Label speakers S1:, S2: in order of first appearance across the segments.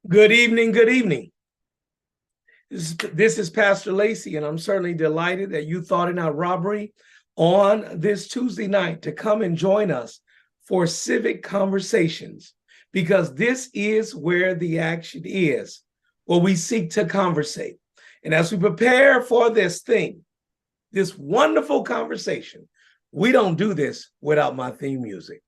S1: Good evening. Good evening. This is Pastor Lacey, and I'm certainly delighted that you thought it not robbery on this Tuesday night to come and join us for Civic Conversations, because this is where the action is, where we seek to conversate. And as we prepare for this wonderful conversation, we don't do this without my theme music.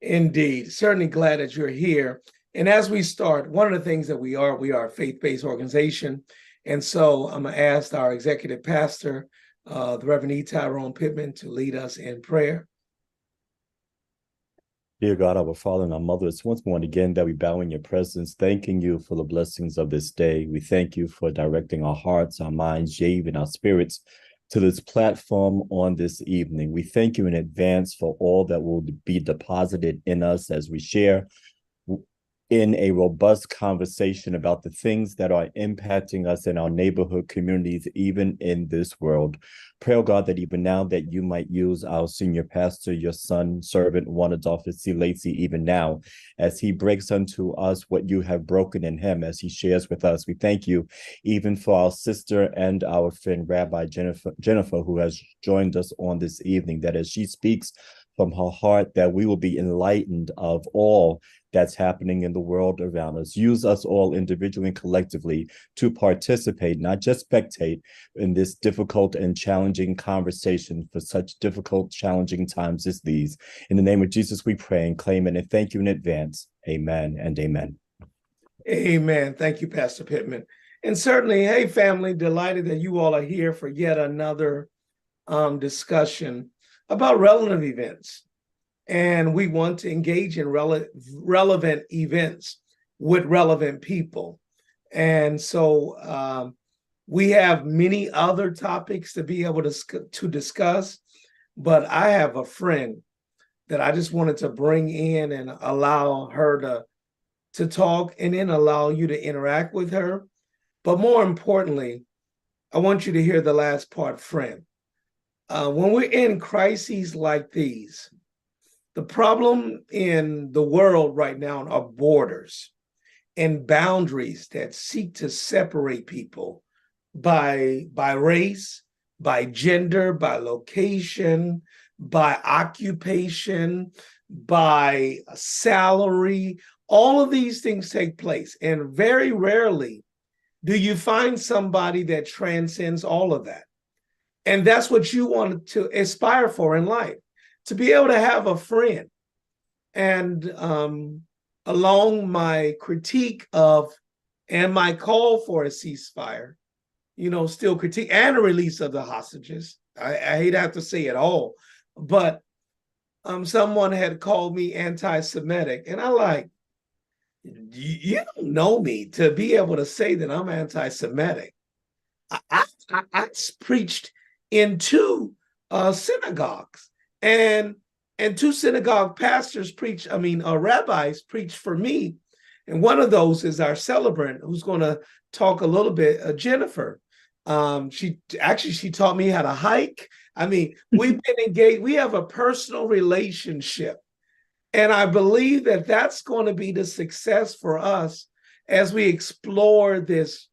S1: Indeed. Certainly glad that you're here. And as we start, one of the things that we are a faith-based organization. And so I'm going to ask our executive pastor, the Reverend Tyrone Pittman, to lead us in prayer.
S2: Dear God, our Father and our Mother, it's once more and again that we bow in your presence, thanking you for the blessings of this day. We thank you for directing our hearts, our minds, yea, even our spirits to this platform on this evening. We thank you in advance for all that will be deposited in us as we share in a robust conversation about the things that are impacting us in our neighborhood communities, even in this world. Pray, oh God, that even now that you might use our senior pastor, your son, servant, one Adolphus C. Lacey, even now, as he breaks unto us what you have broken in him, as he shares with us. We thank you even for our sister and our friend, Rabbi Jennifer, who has joined us on this evening, that as she speaks from her heart, that we will be enlightened of all that's happening in the world around us. Use us all individually and collectively to participate, not just spectate, in this difficult and challenging conversation for such difficult, challenging times as these. In the name of Jesus, we pray and claim it and thank you in advance. Amen and amen.
S1: Amen. Thank you, Pastor Pittman. And certainly, hey, family, delighted that you all are here for yet another discussion about relevant events. And we want to engage in relevant events with relevant people. And so we have many other topics to be able to discuss, but I have a friend that I just wanted to bring in and allow her to talk, and then allow you to interact with her. But more importantly, I want you to hear the last part, friend. When we're in crises like these, the problem in the world right now are borders and boundaries that seek to separate people by race, by gender, by location, by occupation, by salary. All of these things take place. And very rarely do you find somebody that transcends all of that. And that's what you want to aspire for in life, to be able to have a friend. And along my critique of and my call for a ceasefire, still critique and a release of the hostages. I hate to have to say it all, but someone had called me anti-Semitic, and I like, you don't know me to be able to say that I'm anti-Semitic. I preached in two synagogues, and two synagogue pastors rabbis preach for me. And one of those is our celebrant, who's going to talk a little bit, Jennifer. She taught me how to hike. We've been engaged. We have a personal relationship. And I believe that that's going to be the success for us as we explore this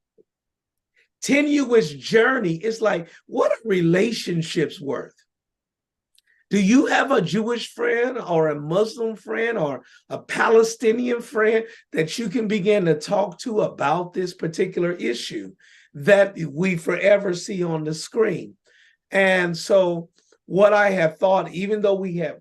S1: tenuous journey. It's like, what are relationships worth? Do you have a Jewish friend or a Muslim friend or a Palestinian friend that you can begin to talk to about this particular issue that we forever see on the screen? And so what I have thought, even though we have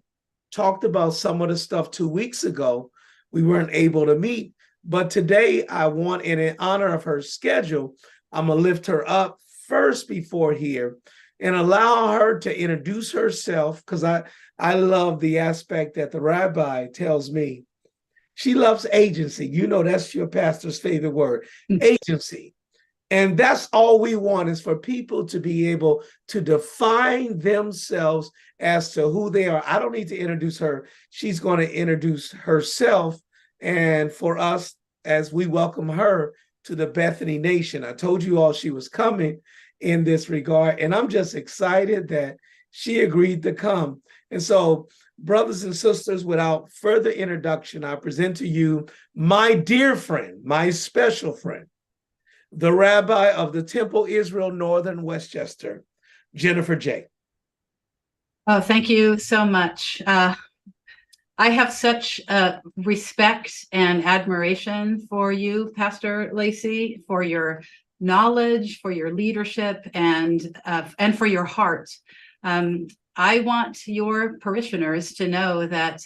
S1: talked about some of the stuff 2 weeks ago, we weren't able to meet. But today I want, in honor of her schedule, I'm going to lift her up first before here and allow her to introduce herself, because I love the aspect that the rabbi tells me She loves agency. You know, that's your pastor's favorite word, agency. And that's all we want, is for people to be able to define themselves as to who they are. I don't need to introduce her. She's going to introduce herself. And for us, as we welcome her to the Bethany Nation, I told you all she was coming in this regard. And I'm just excited that she agreed to come. And so, brothers and sisters, without further introduction, I present to you my dear friend, my special friend, the Rabbi of the Temple Israel Northern Westchester, Jennifer Jaech.
S3: Oh, thank you so much. I have such respect and admiration for you, Pastor Lacey, for your knowledge, for your leadership, and for your heart. I want your parishioners to know that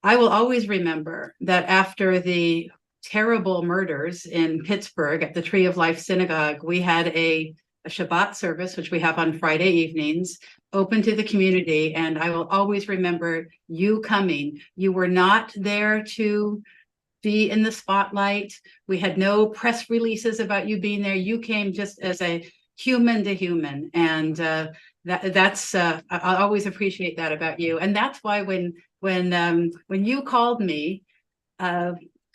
S3: I will always remember that after the terrible murders in Pittsburgh at the Tree of Life Synagogue, we had a Shabbat service, which we have on Friday evenings, open to the community. And I will always remember you coming. You were not there to be in the spotlight. We had no press releases about you being there. You came just as a human to human. And that's I always appreciate that about you. And that's why when you called me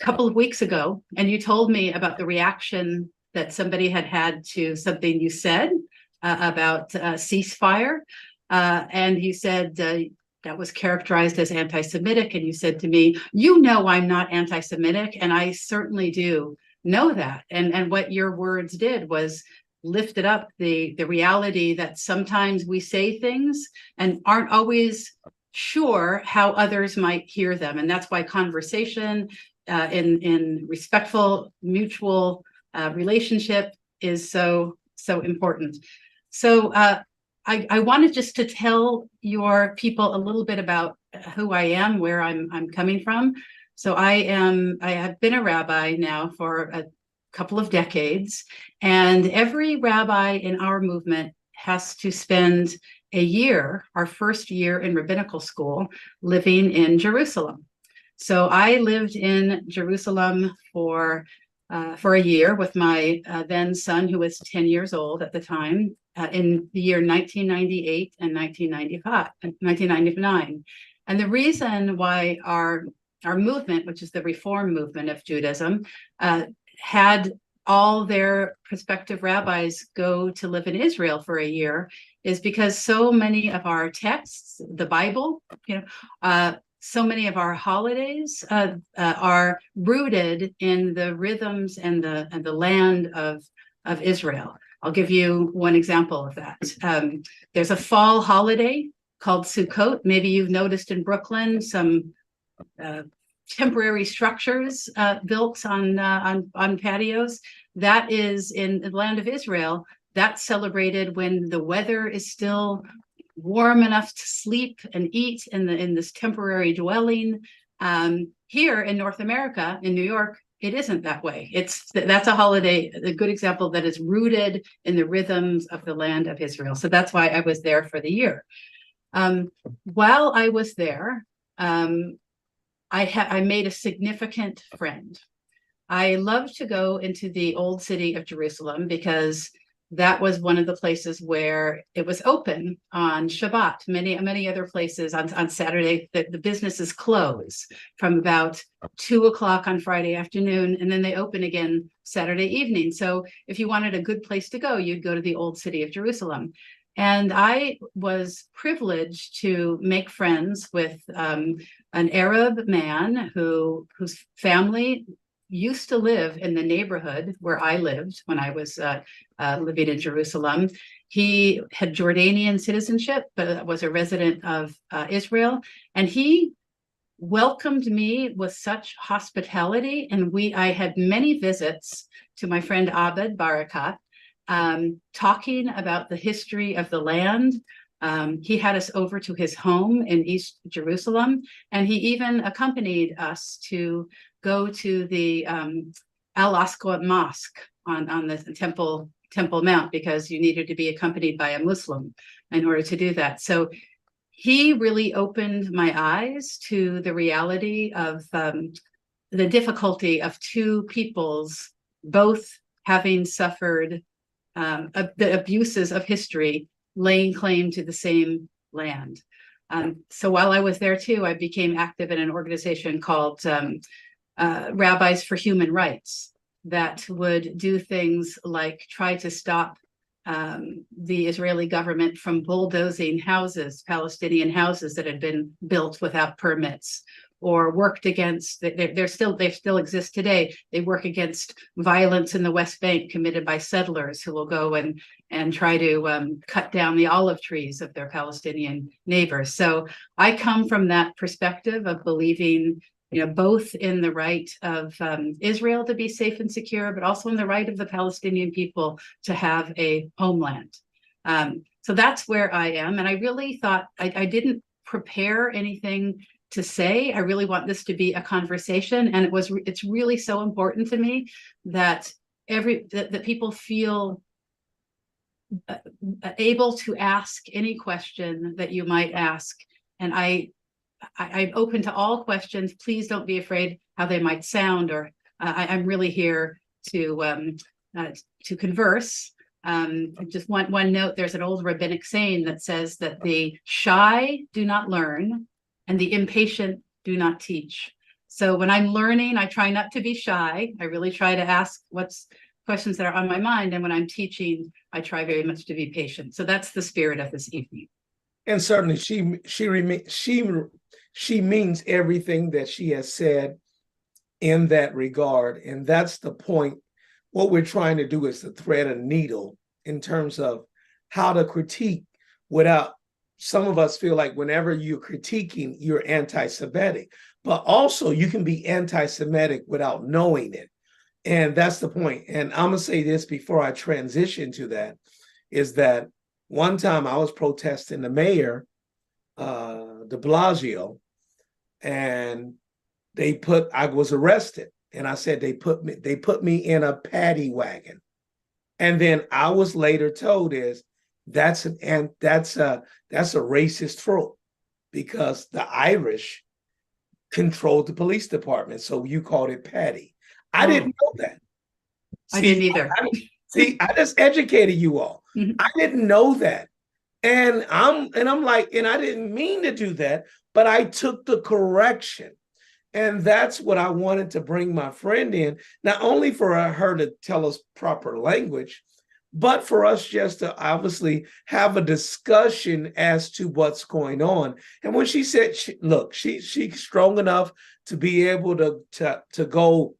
S3: couple of weeks ago, and you told me about the reaction that somebody had to something you said about ceasefire, and you said that was characterized as anti-Semitic, and you said to me, you know, I'm not anti-Semitic, and I certainly do know that. And what your words did was lifted up the reality that sometimes we say things and aren't always sure how others might hear them. And that's why conversation in respectful, mutual relationship is so important. So I wanted just to tell your people a little bit about who I am, where I'm coming from. So I have been a rabbi now for a couple of decades, and every rabbi in our movement has to spend a year, our first year in rabbinical school, living in Jerusalem. So I lived in Jerusalem for a year with my then son, who was 10 years old at the time, in the year 1998 and 1999. And the reason why our movement, which is the Reform movement of Judaism, had all their prospective rabbis go to live in Israel for a year is because so many of our texts, the Bible, so many of our holidays are rooted in the rhythms and the land of Israel. I'll give you one example of that. There's a fall holiday called Sukkot. Maybe you've noticed in Brooklyn some temporary structures built on patios. That is in the land of Israel. That's celebrated when the weather is still warm enough to sleep and eat in this temporary dwelling. Here in North America, in New York, it isn't that way. That's a holiday, a good example that is rooted in the rhythms of the land of Israel. So that's why I was there for the year. While I was there, I made a significant friend. I love to go into the old city of Jerusalem because that was one of the places where it was open on Shabbat. Many other places on Saturday, the businesses close from about 2:00 on Friday afternoon, and then they open again Saturday evening. So if you wanted a good place to go, you'd go to the old city of Jerusalem. And I was privileged to make friends with an Arab man whose family used to live in the neighborhood where I lived when I was living in Jerusalem. He had Jordanian citizenship, but was a resident of Israel. And he welcomed me with such hospitality. And I had many visits to my friend Abed Barakat, talking about the history of the land. He had us over to his home in East Jerusalem, and he even accompanied us to go to the Al-Aqsa Mosque on the Temple Mount, because you needed to be accompanied by a Muslim in order to do that. So he really opened my eyes to the reality of the difficulty of two peoples both having suffered the abuses of history, laying claim to the same land. So while I was there too, I became active in an organization called Rabbis for Human Rights that would do things like try to stop the Israeli government from bulldozing houses, Palestinian houses that had been built without permits, or worked against, they still exist today. They work against violence in the West Bank committed by settlers who will go and try to cut down the olive trees of their Palestinian neighbors. So I come from that perspective of believing, both in the right of Israel to be safe and secure, but also in the right of the Palestinian people to have a homeland. So that's where I am. And I really thought I didn't prepare anything to say. I really want this to be a conversation, and it's really so important to me that that people feel able to ask any question that you might ask. And I'm open to all questions. Please don't be afraid how they might sound, or I'm really here to converse. Just one note, there's an old rabbinic saying that says that the shy do not learn and the impatient do not teach. So when I'm learning, I try not to be shy. I really try to ask questions that are on my mind. And when I'm teaching, I try very much to be patient. So that's the spirit of this evening.
S1: And certainly she means everything that she has said in that regard. And that's the point. What we're trying to do is to thread a needle in terms of how to critique without, some of us feel like whenever you're critiquing, you're anti-Semitic, but also you can be anti-Semitic without knowing it. And that's the point. And I'm gonna say this before I transition to that, is that one time I was protesting the mayor, de Blasio, and I was arrested. And I said, they put me in a paddy wagon. And then I was later told that's a racist trope, because the Irish controlled the police department. So you called it paddy. I didn't know that.
S3: I didn't either.
S1: I just educated you all.
S3: Mm-hmm.
S1: I didn't know that. And I'm like, and I didn't mean to do that, but I took the correction. And that's what I wanted to bring my friend in, not only for her to tell us proper language, but for us just to obviously have a discussion as to what's going on. And when she said, she's strong enough to be able to go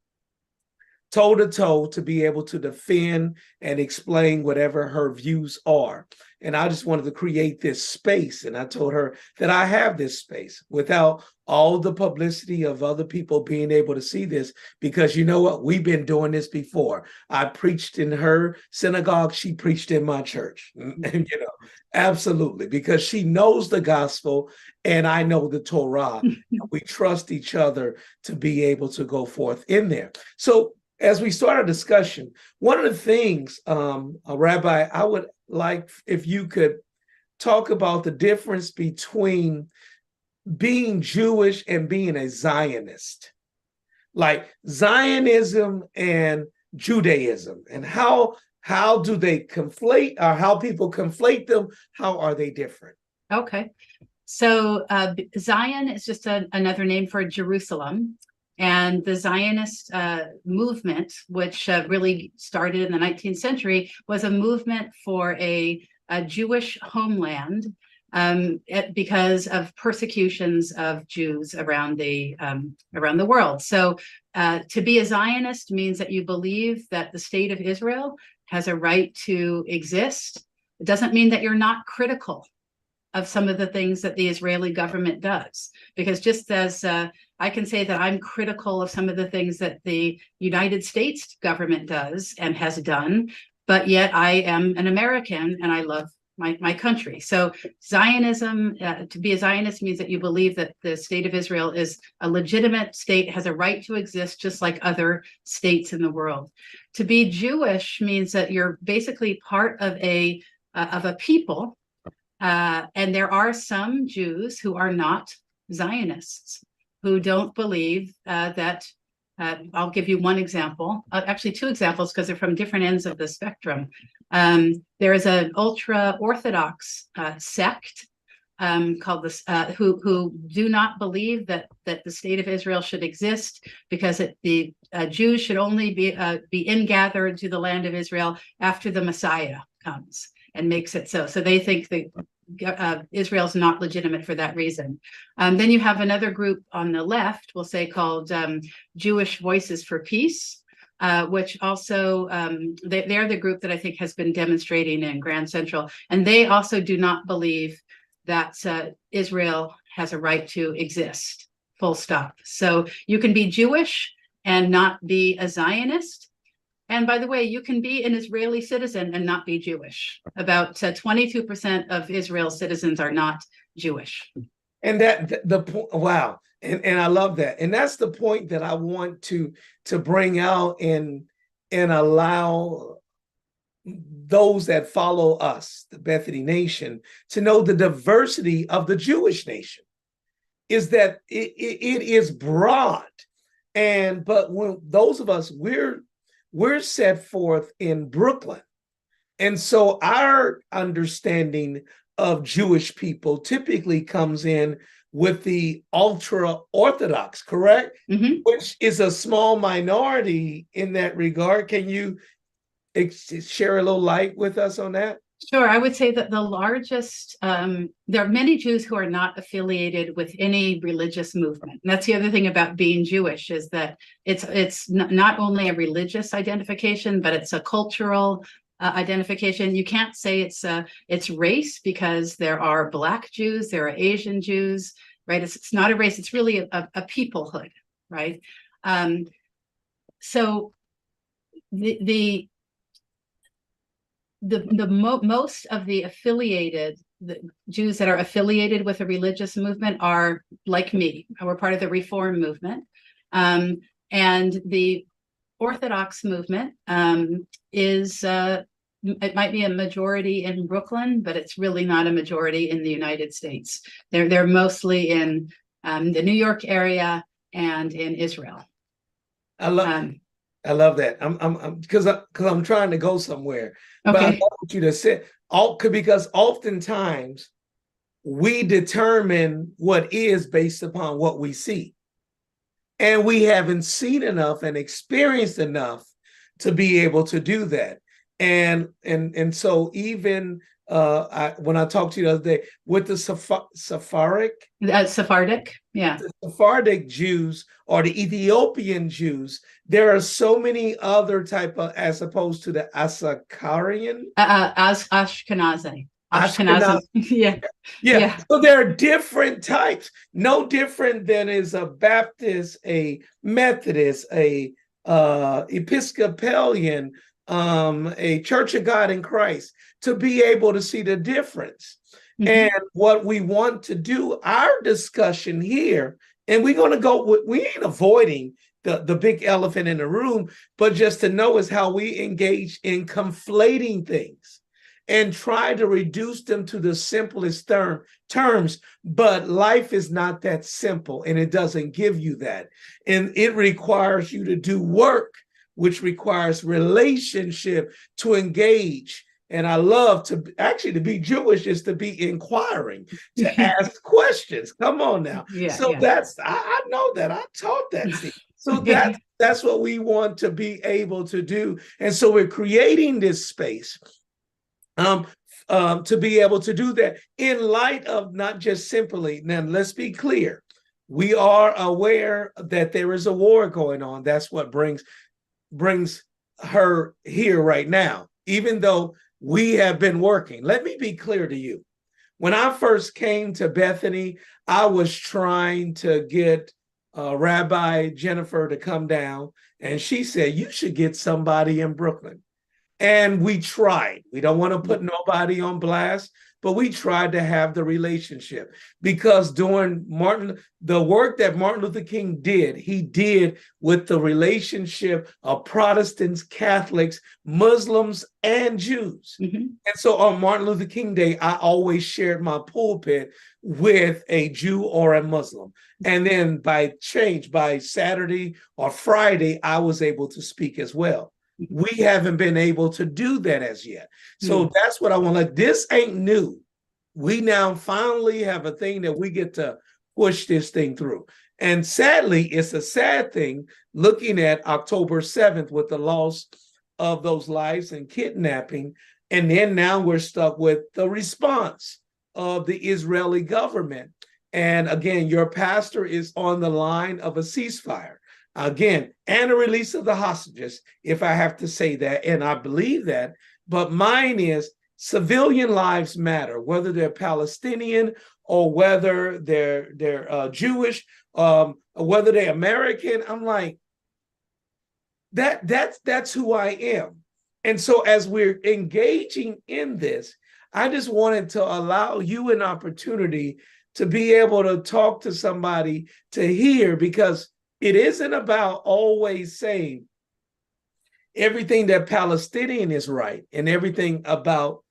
S1: toe-to-toe, to be able to defend and explain whatever her views are. And I just wanted to create this space. And I told her that I have this space without all the publicity of other people being able to see this, because you know what? We've been doing this before. I preached in her synagogue. She preached in my church. And, absolutely, because she knows the gospel and I know the Torah. We trust each other to be able to go forth in there. So as we start our discussion, one of the things, Rabbi, I would like if you could talk about the difference between being Jewish and being a Zionist, like Zionism and Judaism, and how do they conflate, or how people conflate them? How are they different?
S3: Okay. So Zion is just another name for Jerusalem. And the Zionist movement, which really started in the 19th century, was a movement for a Jewish homeland because of persecutions of Jews around the world. So to be a Zionist means that you believe that the state of Israel has a right to exist. It doesn't mean that you're not critical of some of the things that the Israeli government does, because just as I can say that I'm critical of some of the things that the United States government does and has done, but yet I am an American and I love my country. So Zionism, to be a Zionist means that you believe that the state of Israel is a legitimate state, has a right to exist just like other states in the world. To be Jewish means that you're basically part of a people. And there are some Jews who are not Zionists, who don't believe that I'll give you one example, actually two examples, because they're from different ends of the spectrum. There is an ultra-Orthodox sect called this, who do not believe that the state of Israel should exist, because the Jews should only be ingathered to the land of Israel after the Messiah comes and makes it so. So they think that Israel's not legitimate for that reason. Then you have another group on the left, we'll say, called Jewish Voices for Peace, which also, they're the group that I think has been demonstrating in Grand Central. And they also do not believe that Israel has a right to exist, full stop. So you can be Jewish and not be a Zionist. And by the way, you can be an Israeli citizen and not be Jewish. About 22% of Israel's citizens are not Jewish.
S1: And that the point, wow. And I love that. And that's the point that I want to bring out and allow those that follow us, the Bethany Nation, to know the diversity of the Jewish nation is that it is broad. But when those of us, we're set forth in Brooklyn. And so our understanding of Jewish people typically comes in with the ultra-Orthodox, correct? Mm-hmm. Which is a small minority in that regard. Can you share a little light with us on that?
S3: Sure. I would say that the largest, there are many Jews who are not affiliated with any religious movement. And that's the other thing about being Jewish, is that it's not only a religious identification, but it's a cultural identification. You can't say it's race, because there are Black Jews, there are Asian Jews, right? It's not a race. It's really a peoplehood, right? So most of the Jews that are affiliated with a religious movement are like me. We're part of the Reform movement. And the Orthodox movement is, it might be a majority in Brooklyn, but it's really not a majority in the United States. They're mostly in the New York area and in Israel.
S1: I love that. I'm because I'm trying to go somewhere.
S3: Okay.
S1: But I want you to say because oftentimes we determine what is based upon what we see. And we haven't seen enough and experienced enough to be able to do that. And so even when I talked to you the other day with the Sephardic,
S3: yeah,
S1: the Sephardic Jews or the Ethiopian Jews, there are so many other type of, as opposed to the Asakarian,
S3: Ashkenazi. Yeah.
S1: So there are different types, no different than is a Baptist, a Methodist, a Episcopalian, a Church of God in Christ, to be able to see the difference. Mm-hmm. And what we want to do, our discussion here, and we're going to go, we ain't avoiding the big elephant in the room, but just to know is how we engage in conflating things and try to reduce them to the simplest terms. But life is not that simple, and it doesn't give you that. And it requires you to do work, which requires relationship to engage. And I love to be Jewish is to be inquiring, to ask questions. Come on now. That's, I know that. I taught that. See. So that's what we want to be able to do. And so we're creating this space to be able to do that in light of not just simply, now let's be clear, we are aware that there is a war going on. That's what brings her here right now, even though we have been working. Let me be clear to you. When I first came to Bethany, I was trying to get Rabbi Jennifer to come down, and she said, you should get somebody in Brooklyn. And we tried. We don't want to put nobody on blast, but we tried to have the relationship, because during the work that Martin Luther King did, he did with the relationship of Protestants, Catholics, Muslims, and Jews. And so on Martin Luther King Day, I always shared my pulpit with a Jew or a Muslim. And then by Saturday or Friday, I was able to speak as well. We haven't been able to do that as yet. So that's what I want. Like, this ain't new. We now finally have a thing that we get to push this thing through. And sadly, it's a sad thing looking at October 7th with the loss of those lives and kidnapping. And then now we're stuck with the response of the Israeli government. And again, your pastor is on the line of a ceasefire. Again, and a release of the hostages, if I have to say that, and I believe that. But mine is civilian lives matter, whether they're Palestinian or whether they're Jewish, or whether they're American. I'm like, that's who I am. And so as we're engaging in this, I just wanted to allow you an opportunity to be able to talk to somebody to hear, because it isn't about always saying everything that Palestinian is right and everything about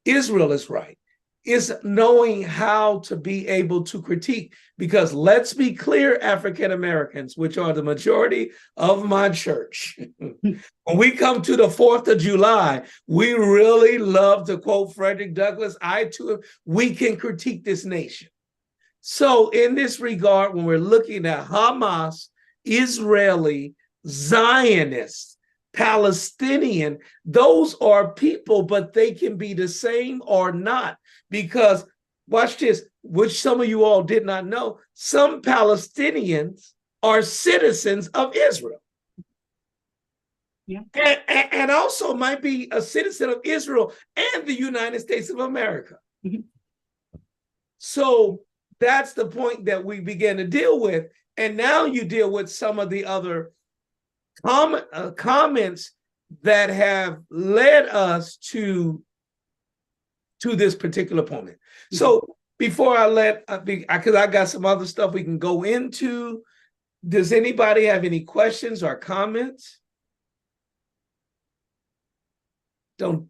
S1: Israel is right. It's knowing how to be able to critique, because let's be clear, African Americans, which are the majority of my church, when we come to the 4th of July, we really love to quote Frederick Douglass, we can critique this nation. So in this regard, when we're looking at Hamas, Israeli, Zionist, Palestinian, those are people, but they can be the same or not. Because, watch this, which some of you all did not know, some Palestinians are citizens of Israel.
S3: Yeah.
S1: And also might be a citizen of Israel and the United States of America. So that's the point that we began to deal with. And now you deal with some of the other comments that have led us to this particular point. So before I because I got some other stuff we can go into, does anybody have any questions or comments? Don't.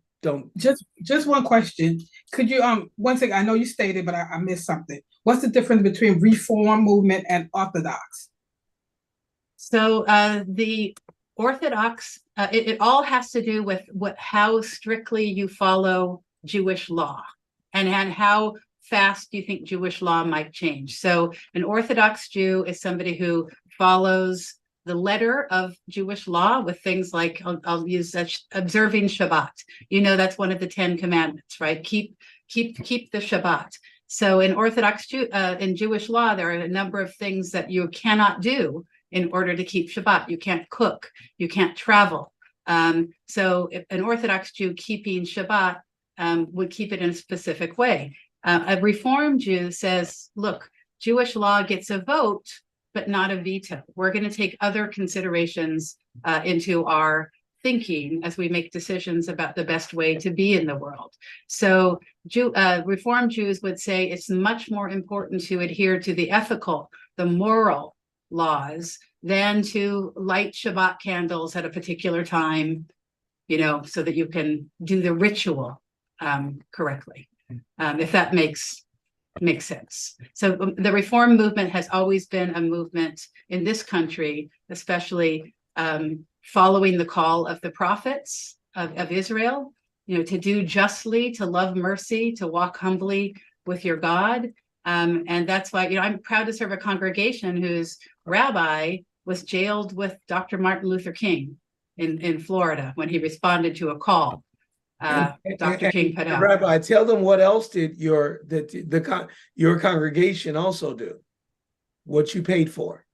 S4: Just one question. Could you one thing, I know you stated, but I missed something. What's the difference between Reform movement and Orthodox?
S3: So the Orthodox, it all has to do with how strictly you follow Jewish law and how fast you think Jewish law might change. So an Orthodox Jew is somebody who follows the letter of Jewish law with things like, I'll use that, observing Shabbat. You know, that's one of the 10 commandments, right? Keep the Shabbat. So in Orthodox in Jewish law, there are a number of things that you cannot do in order to keep Shabbat. You can't cook, you can't travel. So if an Orthodox Jew keeping Shabbat would keep it in a specific way. A Reform Jew says, look, Jewish law gets a vote, but not a veto. We're going to take other considerations into our thinking as we make decisions about the best way to be in the world. So Reform Jews would say it's much more important to adhere to the ethical, the moral laws than to light Shabbat candles at a particular time, you know, so that you can do the ritual correctly, if that makes sense. So the Reform movement has always been a movement in this country, especially following the call of the prophets of Israel, you know, to do justly, to love mercy, to walk humbly with your God. And that's why, you know, I'm proud to serve a congregation whose rabbi was jailed with Dr. Martin Luther King in Florida when he responded to a call. Dr. King put out.
S1: Rabbi, tell them what else did your congregation also do? What you paid for?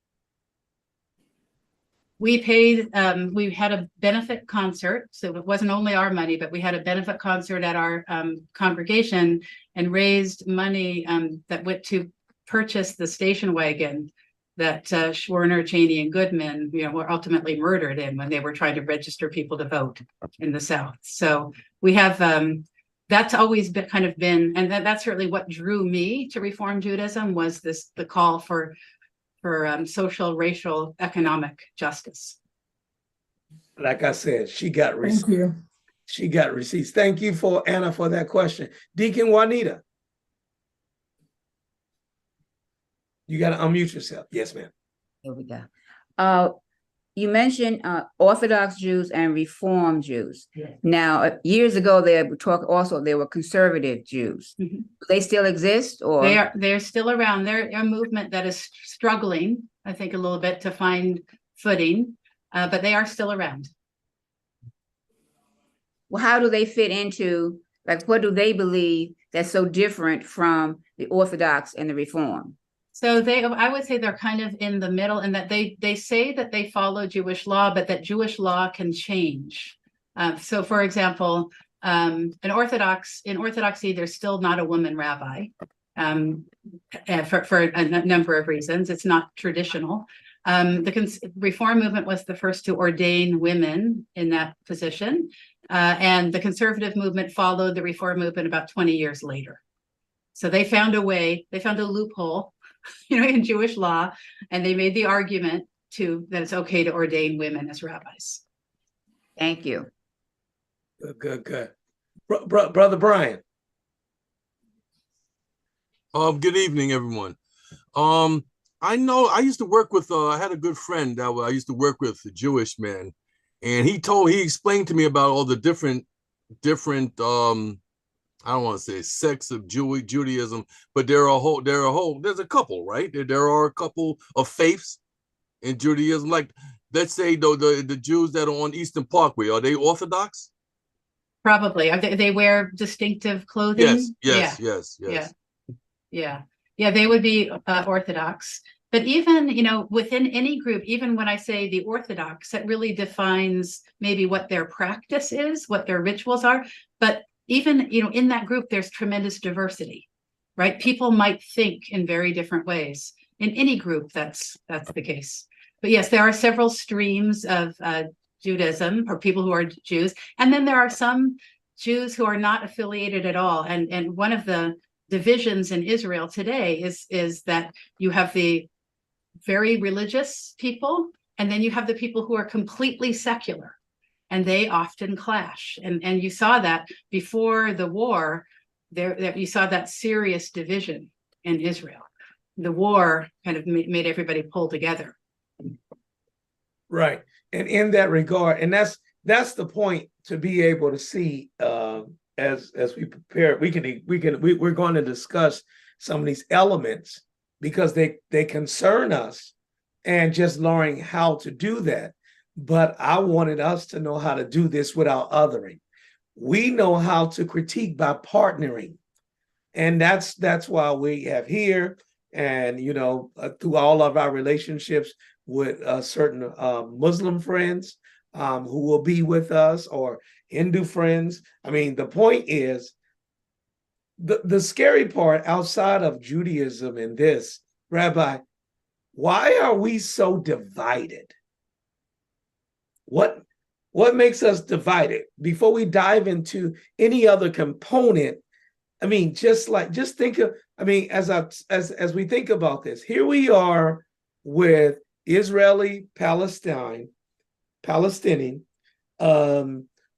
S3: We paid. We had a benefit concert, so it wasn't only our money, but we had a benefit concert at our congregation and raised money that went to purchase the station wagon that Schwerner, Cheney, and Goodman, you know, were ultimately murdered in when they were trying to register people to vote in the South. So we have that's always been and that's certainly what drew me to Reform Judaism, was the call for social, racial, economic justice.
S1: Like I said, she got receipts.
S4: Thank you.
S1: She got receipts. Thank you, Anna, for that question. Deacon Juanita, you got to unmute yourself. Yes, ma'am.
S5: Here we go. You mentioned Orthodox Jews and Reform Jews.
S1: Yeah.
S5: Now, years ago, there were conservative Jews.
S3: Mm-hmm.
S5: Do they still exist, or
S3: they're still around? They're a movement that is struggling, I think, a little bit to find footing, but they are still around.
S5: well, how do they fit into, like, what do they believe that's so different from the Orthodox and the Reform?
S3: So I would say they're kind of in the middle, in that they say that they follow Jewish law, but that Jewish law can change. So, for example, in Orthodoxy, there's still not a woman rabbi for a number of reasons. It's not traditional. The Reform movement was the first to ordain women in that position, and the conservative movement followed the Reform movement about 20 years later. So they found a loophole, in Jewish law, and they made the argument that it's okay to ordain women as rabbis.
S5: Thank you.
S1: Good. Brother Brian.
S6: Good evening, everyone. I know I used to work with, I had a good friend that I used to work with, a Jewish man, and he explained to me about all the different I don't want to say sects of Judaism, but there's a couple, right? There are a couple of faiths in Judaism. Like, let's say the Jews that are on Eastern Parkway, are they Orthodox?
S3: Probably. They wear distinctive clothing.
S6: Yes.
S3: Yeah, they would be Orthodox. But even, within any group, even when I say the Orthodox, that really defines maybe what their practice is, what their rituals are. But even, in that group, there's tremendous diversity, right? People might think in very different ways. In any group, that's the case. But yes, there are several streams of Judaism, or people who are Jews. And then there are some Jews who are not affiliated at all. And one of the divisions in Israel today is that you have the very religious people, and then you have the people who are completely secular. And they often clash. And you saw that before the war, you saw that serious division in Israel. The war kind of made everybody pull together.
S1: Right. And in that regard, and that's the point, to be able to see as we prepare, we're going to discuss some of these elements because they concern us, and just learning how to do that. But I wanted us to know how to do this without othering. We know how to critique by partnering. And that's why we have here, and, through all of our relationships with certain Muslim friends who will be with us, or Hindu friends. I mean, the point is, the scary part outside of Judaism in this, Rabbi, why are we so divided? What makes us divided? Before we dive into any other component, I mean, just think of, as we think about this, here we are with Israeli Palestinian,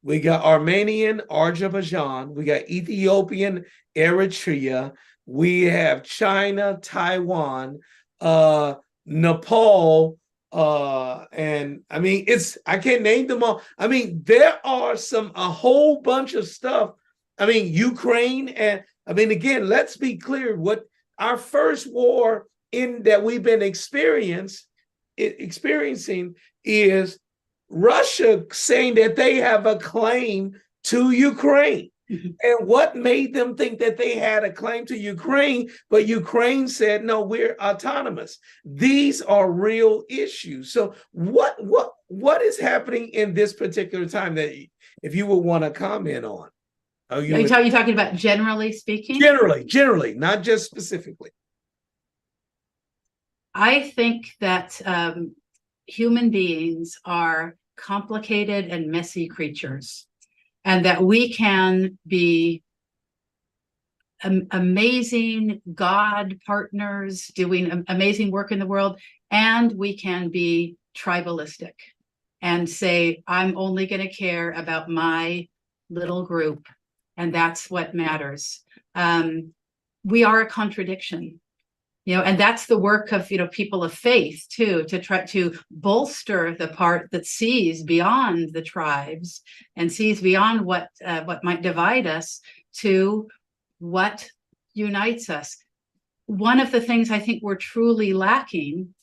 S1: we got Armenian Azerbaijan, we got Ethiopian Eritrea, we have China, Taiwan, Nepal, and I can't name them all. I mean, there are a whole bunch of stuff. I mean, Ukraine, and again, let's be clear, what our first war that we've been experiencing is Russia saying that they have a claim to Ukraine. And what made them think that they had a claim to Ukraine, but Ukraine said, no, we're autonomous. These are real issues. So what is happening in this particular time that, if you would want to comment on?
S3: Are you talking about generally speaking?
S1: Generally, not just specifically.
S3: I think that human beings are complicated and messy creatures, and that we can be amazing God partners doing amazing work in the world, and we can be tribalistic and say, I'm only going to care about my little group, and that's what matters. We are a contradiction, and that's the work of, people of faith too, to try to bolster the part that sees beyond the tribes and sees beyond what might divide us to what unites us. One of the things I think we're truly lacking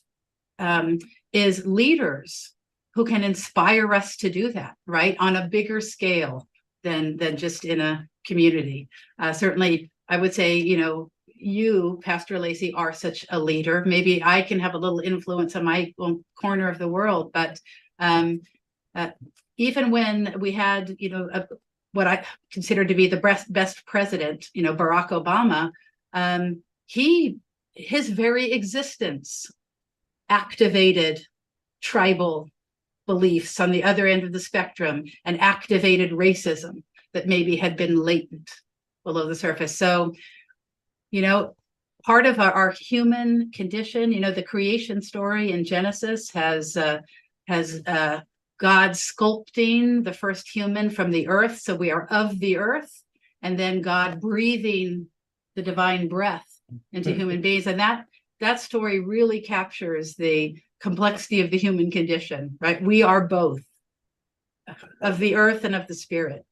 S3: is leaders who can inspire us to do that, right, on a bigger scale than just in a community. Certainly, I would say, you, Pastor Lacey, are such a leader. Maybe I can have a little influence on my own corner of the world, but even when we had, what I consider to be the best president, Barack Obama, his very existence activated tribal beliefs on the other end of the spectrum and activated racism that maybe had been latent below the surface. So, part of our human condition, the creation story in Genesis has God sculpting the first human from the earth, so we are of the earth, and then God breathing the divine breath into human beings. And that story really captures the complexity of the human condition, right? We are both of the earth and of the spirit.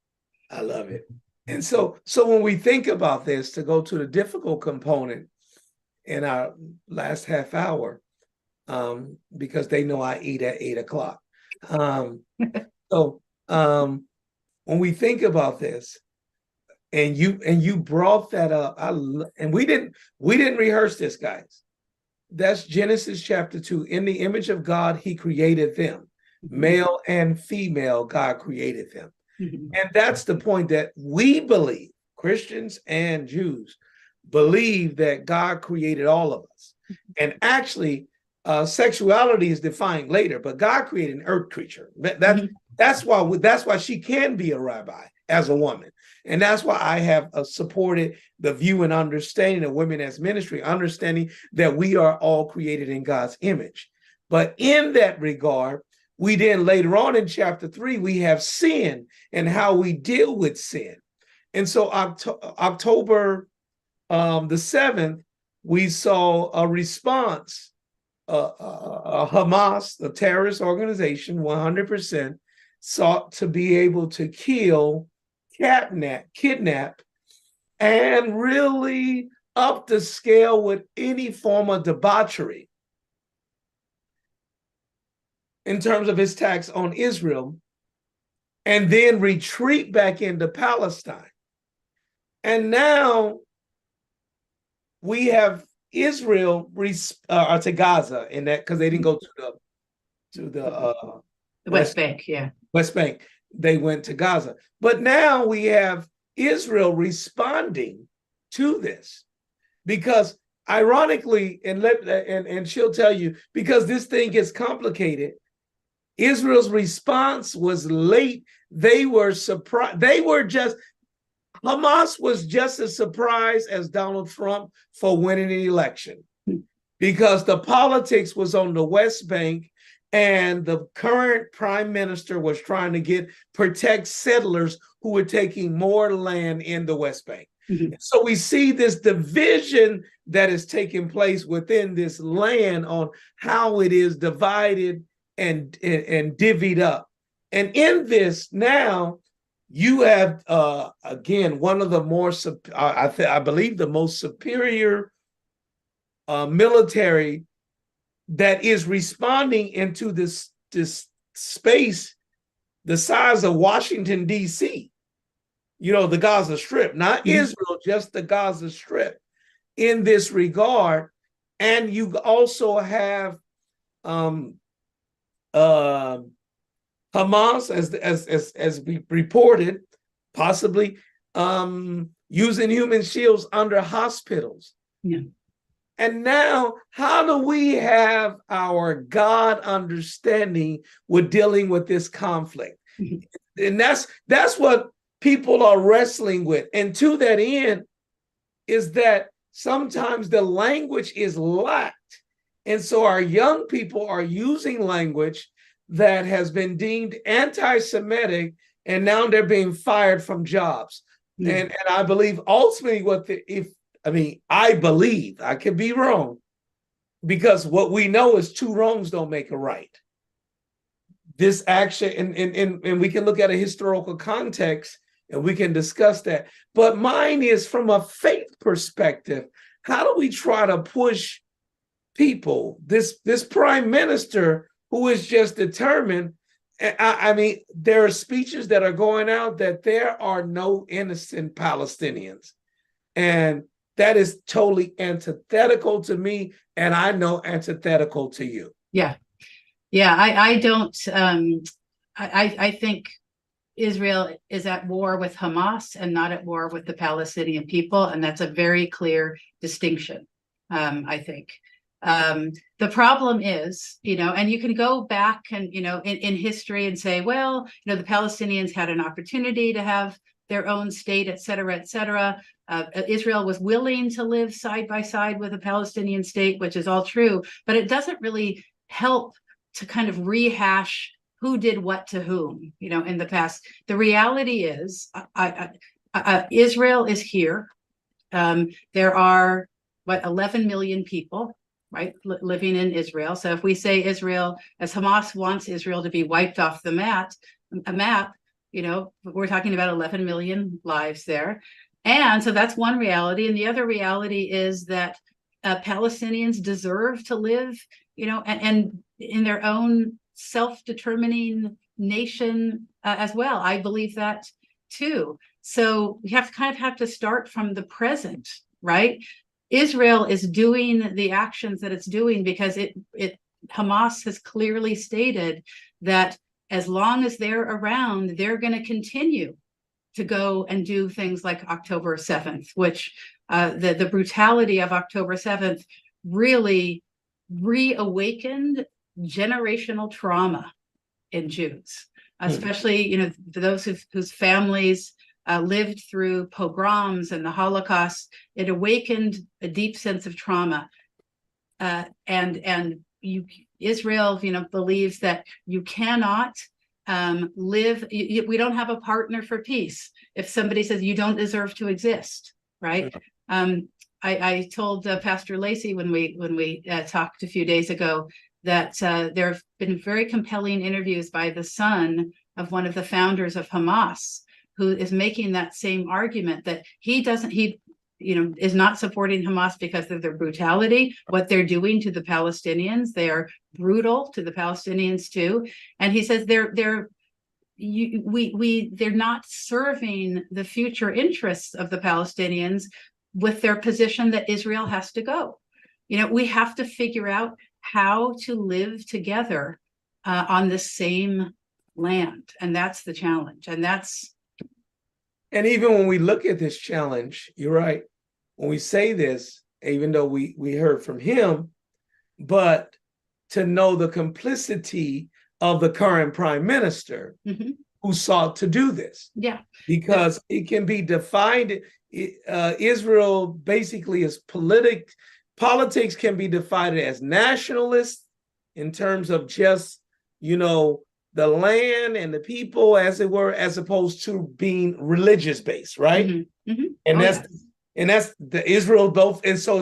S1: I love it. And so when we think about this, to go to the difficult component in our last half hour, because they know I eat at 8 o'clock. When we think about this, and you brought that up, and we didn't rehearse this, guys. That's Genesis chapter 2. In the image of God, he created them. Male and female, God created them. And that's the point that we believe, Christians and Jews believe, that God created all of us. And actually, sexuality is defined later, but God created an earth creature. That's why she can be a rabbi as a woman. And that's why I have supported the view and understanding of women as ministry, understanding that we are all created in God's image. But in that regard, we then later on in chapter 3, we have sin and how we deal with sin. And so October the 7th, we saw a response. Hamas, the terrorist organization, 100% sought to be able to kill, kidnap, and really up the scale with any form of debauchery in terms of his attacks on Israel, and then retreat back into Palestine. And now we have Israel to Gaza in that, because they didn't go to the
S3: West Bank, yeah.
S1: West Bank. They went to Gaza. But now we have Israel responding to this, because ironically, and she'll tell you, because this thing gets complicated, Israel's response was late. They were surprised. Hamas was just as surprised as Donald Trump for winning the election, because the politics was on the West Bank, and the current prime minister was trying to protect settlers who were taking more land in the West Bank. So we see this division that is taking place within this land on how it is divided and divvied up. And in this now, you have, again, one of the more, I believe the most superior military that is responding into this space the size of Washington, D.C., the Gaza Strip, not Israel, just the Gaza Strip in this regard. And you also have Hamas, as we reported, possibly using human shields under hospitals.
S3: Yeah.
S1: And now, how do we have our God understanding with dealing with this conflict? And that's what people are wrestling with. And to that end, is that sometimes the language is lacked. And so our young people are using language that has been deemed anti-Semitic, and now they're being fired from jobs. And I believe ultimately I believe, I could be wrong, because what we know is two wrongs don't make a right. This action, and we can look at a historical context and we can discuss that. But mine is from a faith perspective. How do we try to push people, this prime minister who is just determined? I mean, there are speeches that are going out that there are no innocent Palestinians. And that is totally antithetical to me, and I know antithetical to you.
S3: Yeah. I don't, I think Israel is at war with Hamas and not at war with the Palestinian people. And that's a very clear distinction, I think. The problem is, and you can go back and, in history and say, well, the Palestinians had an opportunity to have their own state, et cetera, et cetera. Israel was willing to live side by side with a Palestinian state, which is all true, but it doesn't really help to kind of rehash who did what to whom, in the past. The reality is, Israel is here. There are 11 million people, right, living in Israel. So if we say Israel, as Hamas wants Israel to be wiped off the map, we're talking about 11 million lives there. And so that's one reality. And the other reality is that Palestinians deserve to live, and in their own self-determining nation as well. I believe that too. So we have to start from the present, right? Israel is doing the actions that it's doing because Hamas has clearly stated that as long as they're around, they're going to continue to go and do things like October 7th, which the brutality of October 7th really reawakened generational trauma in Jews, especially, those whose families lived through pogroms and the Holocaust. It awakened a deep sense of trauma. Israel, believes that you cannot live, we don't have a partner for peace if somebody says you don't deserve to exist, right? I told Pastor Lacey when we talked a few days ago that there have been very compelling interviews by the son of one of the founders of Hamas, who is making that same argument that he is not supporting Hamas because of their brutality, what they're doing to the Palestinians. They are brutal to the Palestinians too. And he says they're not serving the future interests of the Palestinians with their position that Israel has to go. We have to figure out how to live together on the same land. And that's the challenge. And
S1: even when we look at this challenge, you're right. When we say this, even though we heard from him, but to know the complicity of the current prime minister who sought to do this.
S3: Yeah.
S1: Because it can be defined, Israel basically is politics can be divided as nationalist in terms of just, the land and the people, as it were, as opposed to being religious based, right? And that's the Israel both, and so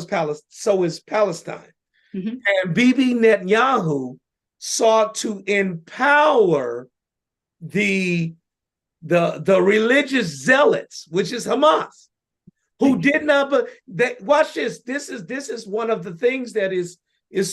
S1: is Palestine. And Bibi Netanyahu sought to empower the religious zealots, which is Hamas, who did not. But watch this. This is one of the things that is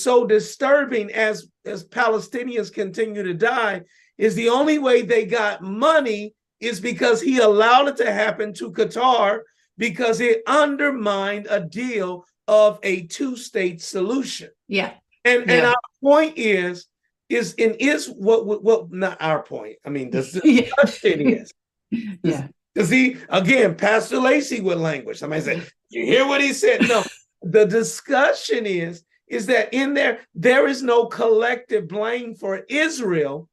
S1: so disturbing as Palestinians continue to die. Is the only way they got money is because he allowed it to happen to Qatar, because it undermined a deal of a two-state solution.
S3: Yeah.
S1: And our point is what not our point. I mean, the discussion is.
S3: Yeah.
S1: Because again, Pastor Lacey with language. Somebody said, you hear what he said? No, the discussion is that in there is no collective blame for Israel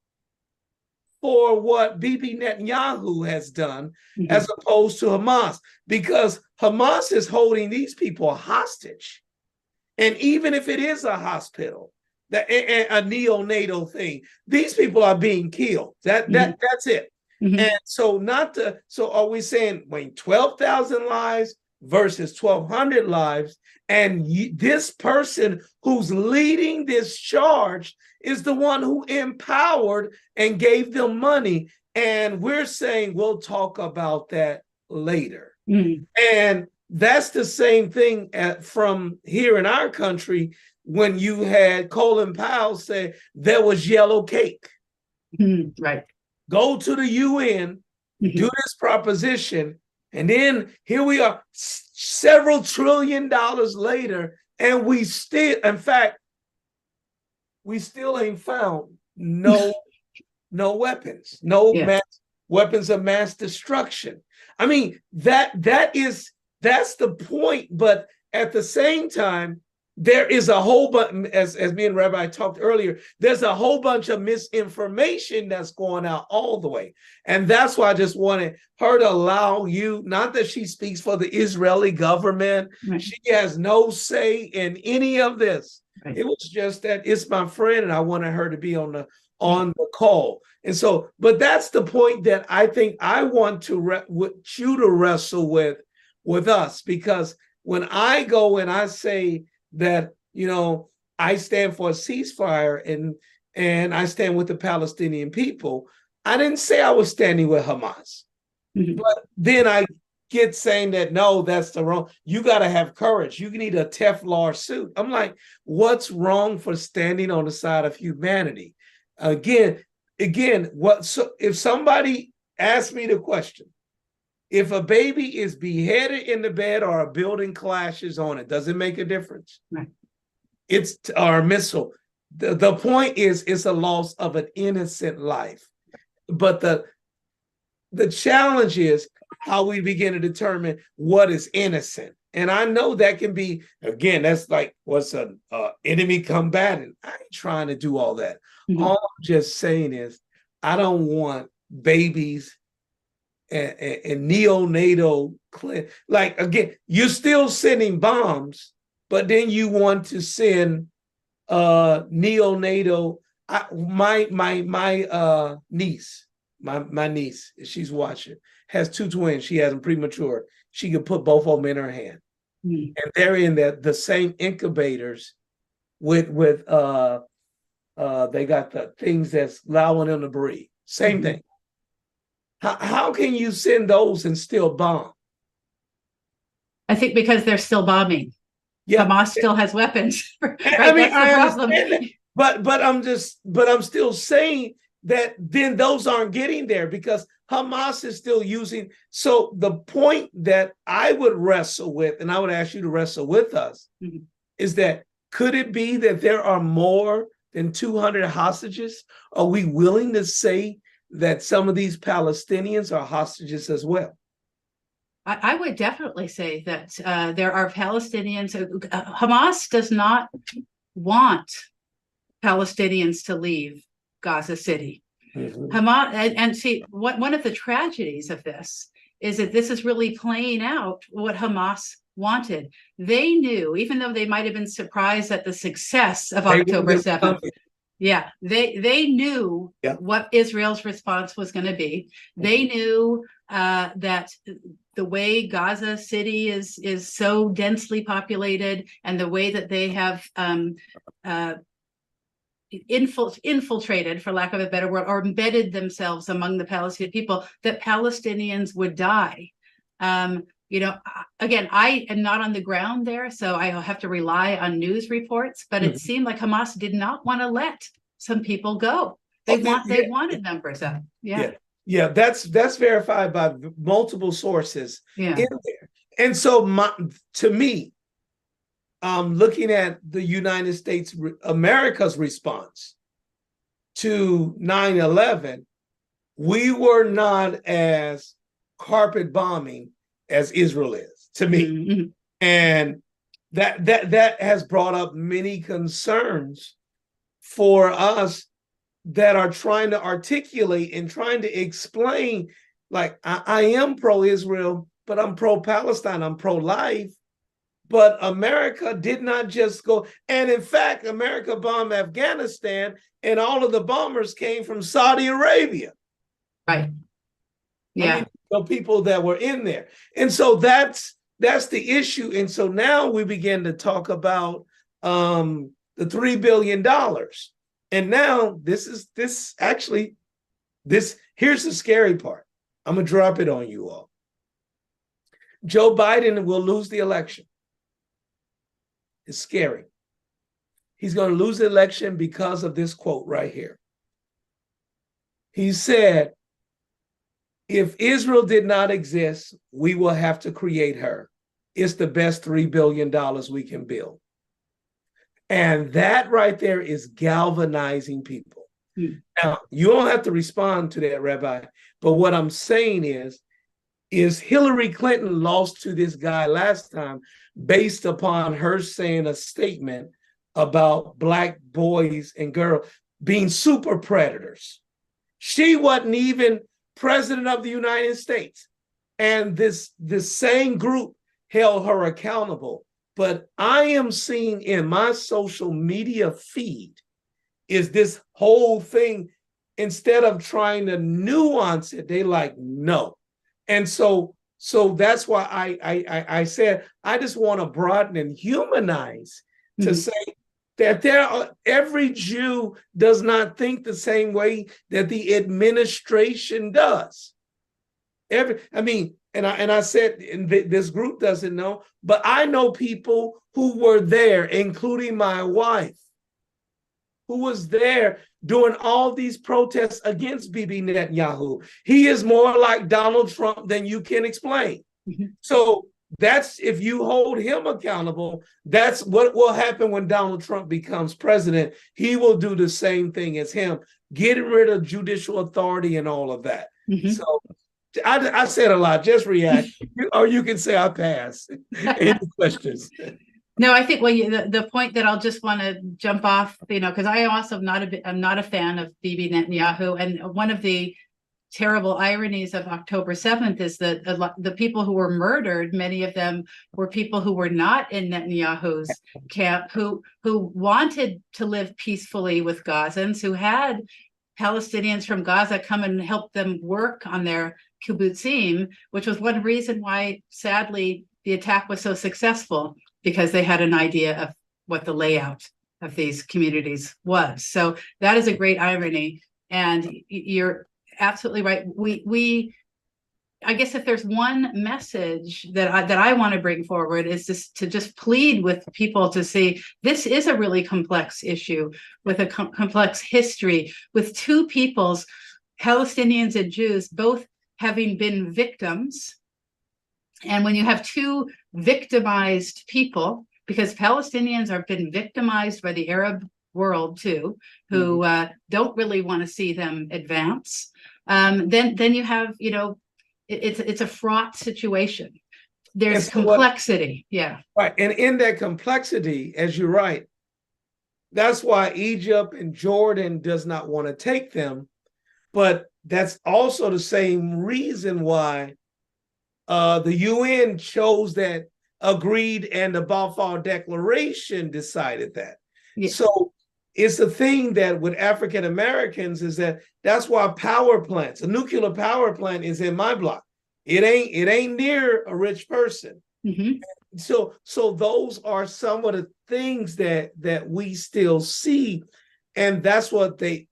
S1: for what Bibi Netanyahu has done
S3: Mhm.
S1: as opposed to Hamas, because Hamas is holding these people hostage. And even if it is a hospital, a neonatal thing, these people are being killed. That's it.
S3: Mhm.
S1: And so are we saying, wait, 12,000 lives versus 1,200 lives? And this person who's leading this charge is the one who empowered and gave them money. And we're saying we'll talk about that later.
S3: Mhm.
S1: And that's the same thing from here in our country when you had Colin Powell say there was yellow cake.
S3: Mhm. Right.
S1: Go to the UN,
S3: Mhm.
S1: do this proposition, and then here we are several $1 trillion later, and we still, in fact, we still ain't found no weapons,
S3: Yeah.
S1: weapons of mass destruction. I mean, that's the point. But at the same time, there is a whole bunch, as me and Rabbi talked earlier, there's a whole bunch of misinformation that's going out all the way. And that's why I just wanted her to allow you, not that she speaks for the Israeli government,
S3: Right.
S1: she has no say in any of this.
S3: Right.
S1: It was just that it's my friend, and I wanted her to be on the call. And so, but that's the point that I think I want to you to wrestle with us, because when I go and I say that, I stand for a ceasefire and I stand with the Palestinian people, I didn't say I was standing with Hamas.
S3: Mhm.
S1: But then I get saying that, no, that's the wrong. You got to have courage. You need a Teflon suit. I'm like, what's wrong for standing on the side of humanity? Again, so if somebody asks me the question, if a baby is beheaded in the bed or a building clashes on it, does it make a difference?
S3: Right.
S1: It's our missile. The point is, it's a loss of an innocent life. But the challenge is how we begin to determine what is innocent. And I know that can be, again, that's like, what's an enemy combatant? I ain't trying to do all that.
S3: Mhm.
S1: All I'm just saying is, I don't want babies and neonatal, like, again, you're still sending bombs, but then you want to send neonatal. My niece, my niece, she's watching, has 2 twins. She has them premature. She can put both of them in her hand,
S3: Mhm.
S1: and they're in the same incubators with they got the things that's allowing them to breathe. Same
S3: Mhm.
S1: thing. How can you send those and still bomb?
S3: I think because they're still bombing.
S1: Yeah,
S3: Hamas still has weapons. Right?
S1: I mean,
S3: That's the
S1: I
S3: problem.
S1: understand that, but I'm still saying that then those aren't getting there because Hamas is still using. So the point that I would wrestle with, and I would ask you to wrestle with us,
S3: Mhm.
S1: is that could it be that there are more than 200 hostages? Are we willing to say that some of these Palestinians are hostages as well?
S3: I would definitely say that there are Palestinians. Hamas does not want Palestinians to leave Gaza City.
S1: Mhm.
S3: Hamas, and see, one of the tragedies of this is that this is really playing out what Hamas wanted. They knew, even though they might have been surprised at the success of October 7th. Yeah, they knew what Israel's response was going to be. They knew that the way Gaza City is so densely populated, and the way that they have infiltrated, for lack of a better word, or embedded themselves among the Palestinian people, that Palestinians would die. Again, I am not on the ground there, so I have to rely on news reports, but it seemed like Hamas did not want to let some people go. They wanted numbers up.
S1: Yeah, that's verified by multiple sources in there. And so to me, looking at the United States, America's response to 9/11, we were not as carpet bombing as Israel is, to me.
S3: Mm-hmm.
S1: And that has brought up many concerns for us that are trying to articulate and trying to explain, like, I am pro-Israel, but I'm pro-Palestine, I'm pro-life. But America did not just go, and in fact, America bombed Afghanistan, and all of the bombers came from Saudi Arabia.
S3: Right. Yeah.
S1: I mean, the people that were in there. And so that's the issue. And so now we begin to talk about the $3 billion. And now here's the scary part. I'm going to drop it on you all. Joe Biden will lose the election. It's scary. He's going to lose the election because of this quote right here. He said, if Israel did not exist, we will have to create her. It's the best $3 billion we can build. And that right there is galvanizing people. Now, you don't have to respond to that, Rabbi, but what I'm saying is Hillary Clinton lost to this guy last time based upon her saying a statement about Black boys and girls being super predators. She wasn't even president of the United States. And this same group held her accountable. But I am seeing in my social media feed is this whole thing, instead of trying to nuance it, they like, no. And so that's why I said, I just want to broaden and humanize to say that every Jew does not think the same way that the administration does. And I said, and this group doesn't know, but I know people who were there, including my wife, who was there doing all these protests against Bibi Netanyahu. He is more like Donald Trump than you can explain. So that's, if you hold him accountable, that's what will happen when Donald Trump becomes president. He will do the same thing as him, getting rid of judicial authority and all of that. So I said a lot, just react, or you can say I pass. Any questions?
S3: No, I think, well, the point that I'll just want to jump off, because I also I'm not a fan of Bibi Netanyahu. And one of the terrible ironies of October 7th is that the people who were murdered, many of them were people who were not in Netanyahu's camp, who wanted to live peacefully with Gazans, who had Palestinians from Gaza come and help them work on their kibbutzim, which was one reason why, sadly, the attack was so successful, because they had an idea of what the layout of these communities was. So that is a great irony. And you're absolutely right. I guess if there's one message that I want to bring forward is to just plead with people to see this is a really complex issue with a complex history, with two peoples, Palestinians and Jews, both having been victims. And when you have two victimized people, because Palestinians have been victimized by the Arab world too, who don't really want to see them advance, then you have, it's a fraught situation. There's complexity. Yeah.
S1: Right. And in that complexity, as you're right, that's why Egypt and Jordan does not want to take them. But that's also the same reason why the UN chose that, agreed, and the Balfour Declaration decided that. Yeah. So it's a thing that with African Americans is that's why power plants, a nuclear power plant is in my block. It ain't near a rich person. So those are some of the things that we still see, and that's what the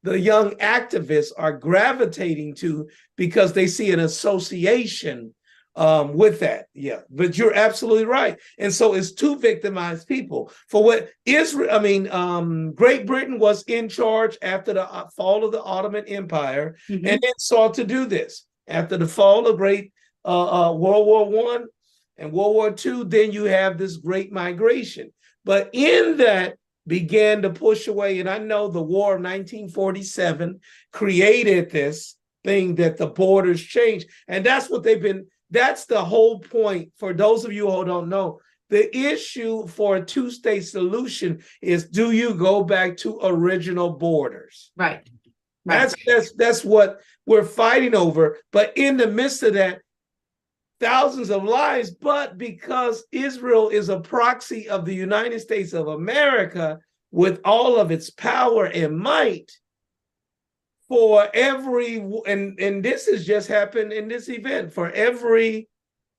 S1: young activists are gravitating to, because they see an association with that. Yeah, but you're absolutely right. And so it's two victimized people. For what Great Britain was in charge after the fall of the Ottoman Empire, and it sought to do this. After the fall of Great World War I and World War II, then you have this great migration. But in that began to push away, and I know the War of 1947 created this thing that the borders changed. And that's what that's the whole point. For those of you who don't know, The issue for a two-state solution is, do you go back to original borders?
S3: Right. Right.
S1: That's what we're fighting over. But in the midst of that, thousands of lives, but because Israel is a proxy of the United States of America with all of its power and might, for every, and this has just happened in this event, for every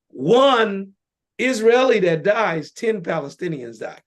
S1: one Israeli that dies, 10 Palestinians die.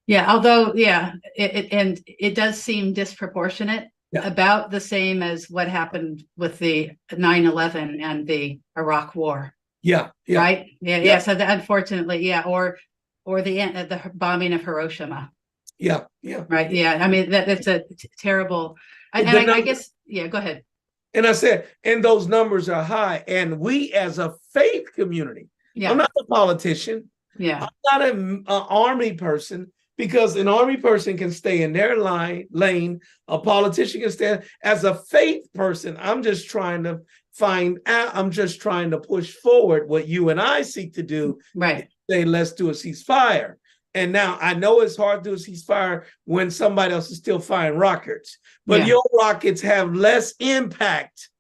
S3: Yeah, although, yeah, it does seem disproportionate, about the same as what happened with the 9/11 and the Iraq War.
S1: Yeah.
S3: Right. Yeah. So unfortunately, or the bombing of Hiroshima.
S1: Yeah.
S3: Right. Yeah. I mean, that's a terrible. And I guess, go ahead.
S1: And I said, and those numbers are high. And we as a faith community, I'm not a politician.
S3: Yeah.
S1: I'm not an army person, because an army person can stay in their lane. A politician can stand. As a faith person, I'm just trying to I'm just trying to push forward what you and I seek to do.
S3: Right.
S1: Say, let's do a ceasefire. And now I know it's hard to do a ceasefire when somebody else is still firing rockets, but your rockets have less impact.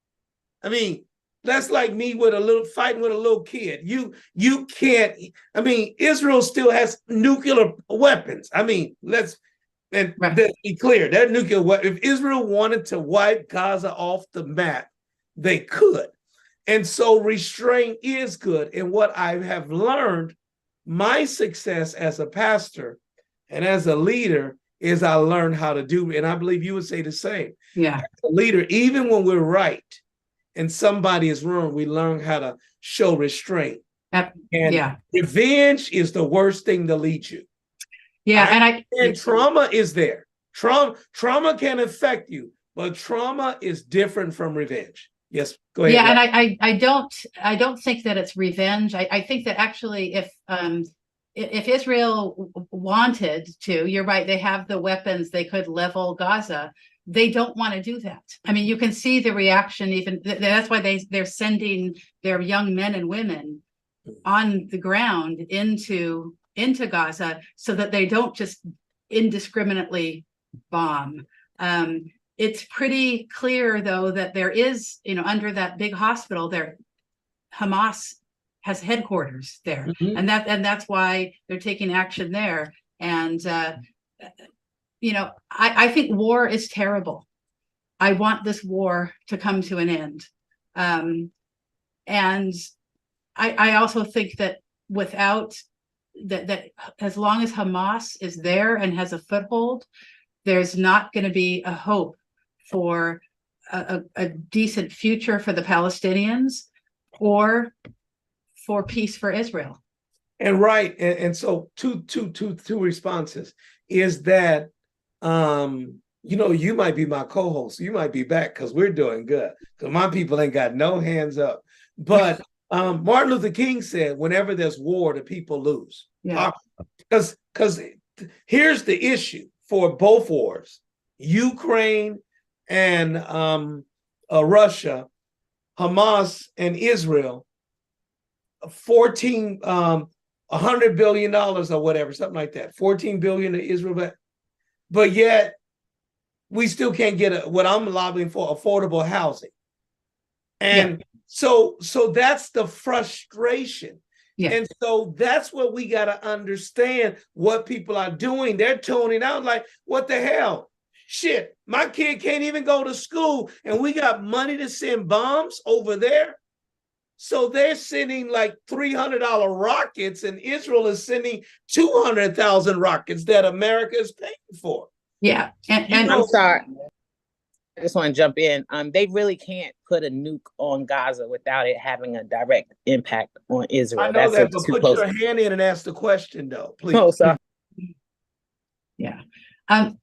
S1: I mean, that's like me with fighting with a little kid. You can't. I mean, Israel still has nuclear weapons. I mean, let's be clear. That nuclear weapon. If Israel wanted to wipe Gaza off the map, they could. And so restraint is good. And what I have learned, my success as a pastor and as a leader, is I learned how to do. And I believe you would say the same.
S3: Yeah.
S1: As a leader, even when we're right and somebody is wrong, we learn how to show restraint. And revenge is the worst thing to lead you.
S3: Yeah,
S1: and trauma is there. Trauma can affect you, but trauma is different from revenge. Yes, go ahead.
S3: Yeah, and I don't think that it's revenge. I think that actually, if Israel wanted to, you're right, they have the weapons, they could level Gaza. They don't want to do that. I mean, you can see the reaction. Even that's why they're sending their young men and women on the ground into Gaza, so that they don't just indiscriminately bomb. It's pretty clear, though, that there is, under that big hospital there, Hamas has headquarters there, and that's why they're taking action there. And I think war is terrible. I want this war to come to an end. And I also think that without that, as long as Hamas is there and has a foothold, there's not going to be a hope for a decent future for the Palestinians or for peace for Israel.
S1: And and so two responses is that you might be my co-host, you might be back because we're doing good, because my people ain't got no hands up. But Martin Luther King said, whenever there's war, the people lose.
S3: Yeah.
S1: Because here's the issue for both wars, Ukraine and Russia, Hamas and Israel, $100 billion or whatever, something like that, 14 billion to Israel, but yet we still can't get what I'm lobbying for, affordable housing. And so that's the frustration. Yeah. And so that's what we got to understand, what people are doing. They're toning out like, what the hell? Shit, my kid can't even go to school and we got money to send bombs over there. So they're sending like $300 rockets, and Israel is sending 200,000 rockets that America is paying for.
S3: Yeah. And
S7: I'm sorry, I just want to jump in. They really can't put a nuke on Gaza without it having a direct impact on Israel.
S1: I know that, but put your hand in and ask the question, though, please.
S7: Oh, sorry.
S3: Yeah.
S1: I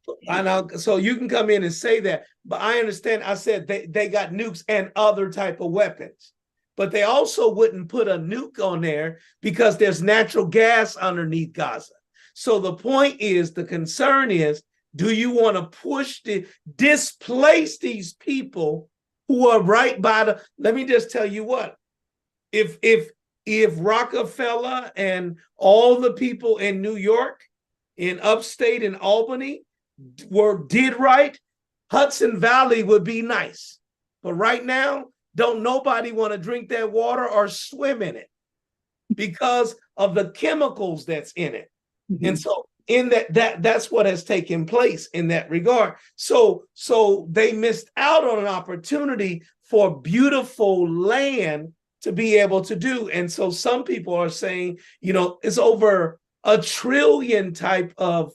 S1: know, so you can come in and say that, but I understand. I said they got nukes and other type of weapons, but they also wouldn't put a nuke on there because there's natural gas underneath Gaza. So the point is, the concern is, do you want to displace these people who are right by let me just tell you what, if if Rockefeller and all the people in New York, in upstate in Albany, did right, Hudson Valley would be nice. But right now, don't nobody want to drink that water or swim in it because of the chemicals that's in it. Mm-hmm. And so in that's what has taken place in that regard. So they missed out on an opportunity for beautiful land to be able to do. And so some people are saying, it's over $1 trillion type of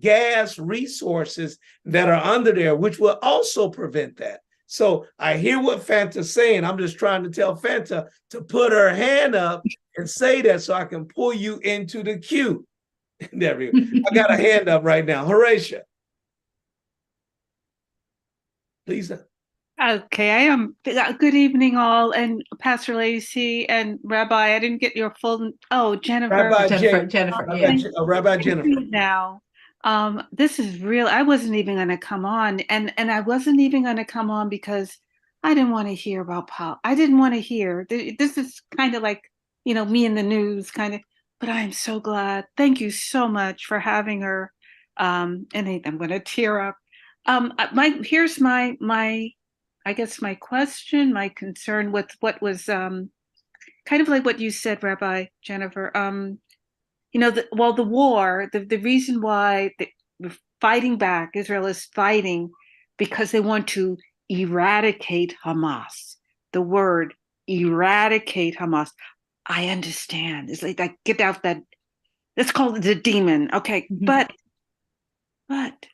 S1: gas resources that are under there, which will also prevent that. So I hear what Fanta's saying. I'm just trying to tell Fanta to put her hand up and say that so I can pull you into the queue. There we go. I got a hand up right now. Horatia. Lisa.
S8: Okay, I am. Good evening, all, and Pastor Lacy and Rabbi. I didn't get your full. Oh, Jennifer.
S1: Rabbi
S3: Jennifer.
S1: Rabbi Jennifer.
S8: Now, this is real. I wasn't even going to come on, and I wasn't even going to come on because I didn't want to hear about Paul. I didn't want to hear. This is kind of like me in the news, kind of. But I am so glad. Thank you so much for having her. And I'm going to tear up. Here's my. I guess my question, my concern with what was kind of like what you said, Rabbi Jennifer. The war, the reason why the fighting back, Israel is fighting because they want to eradicate Hamas. The word eradicate Hamas. I understand. It's like get out that. Let's call it the demon. Okay, mm-hmm. But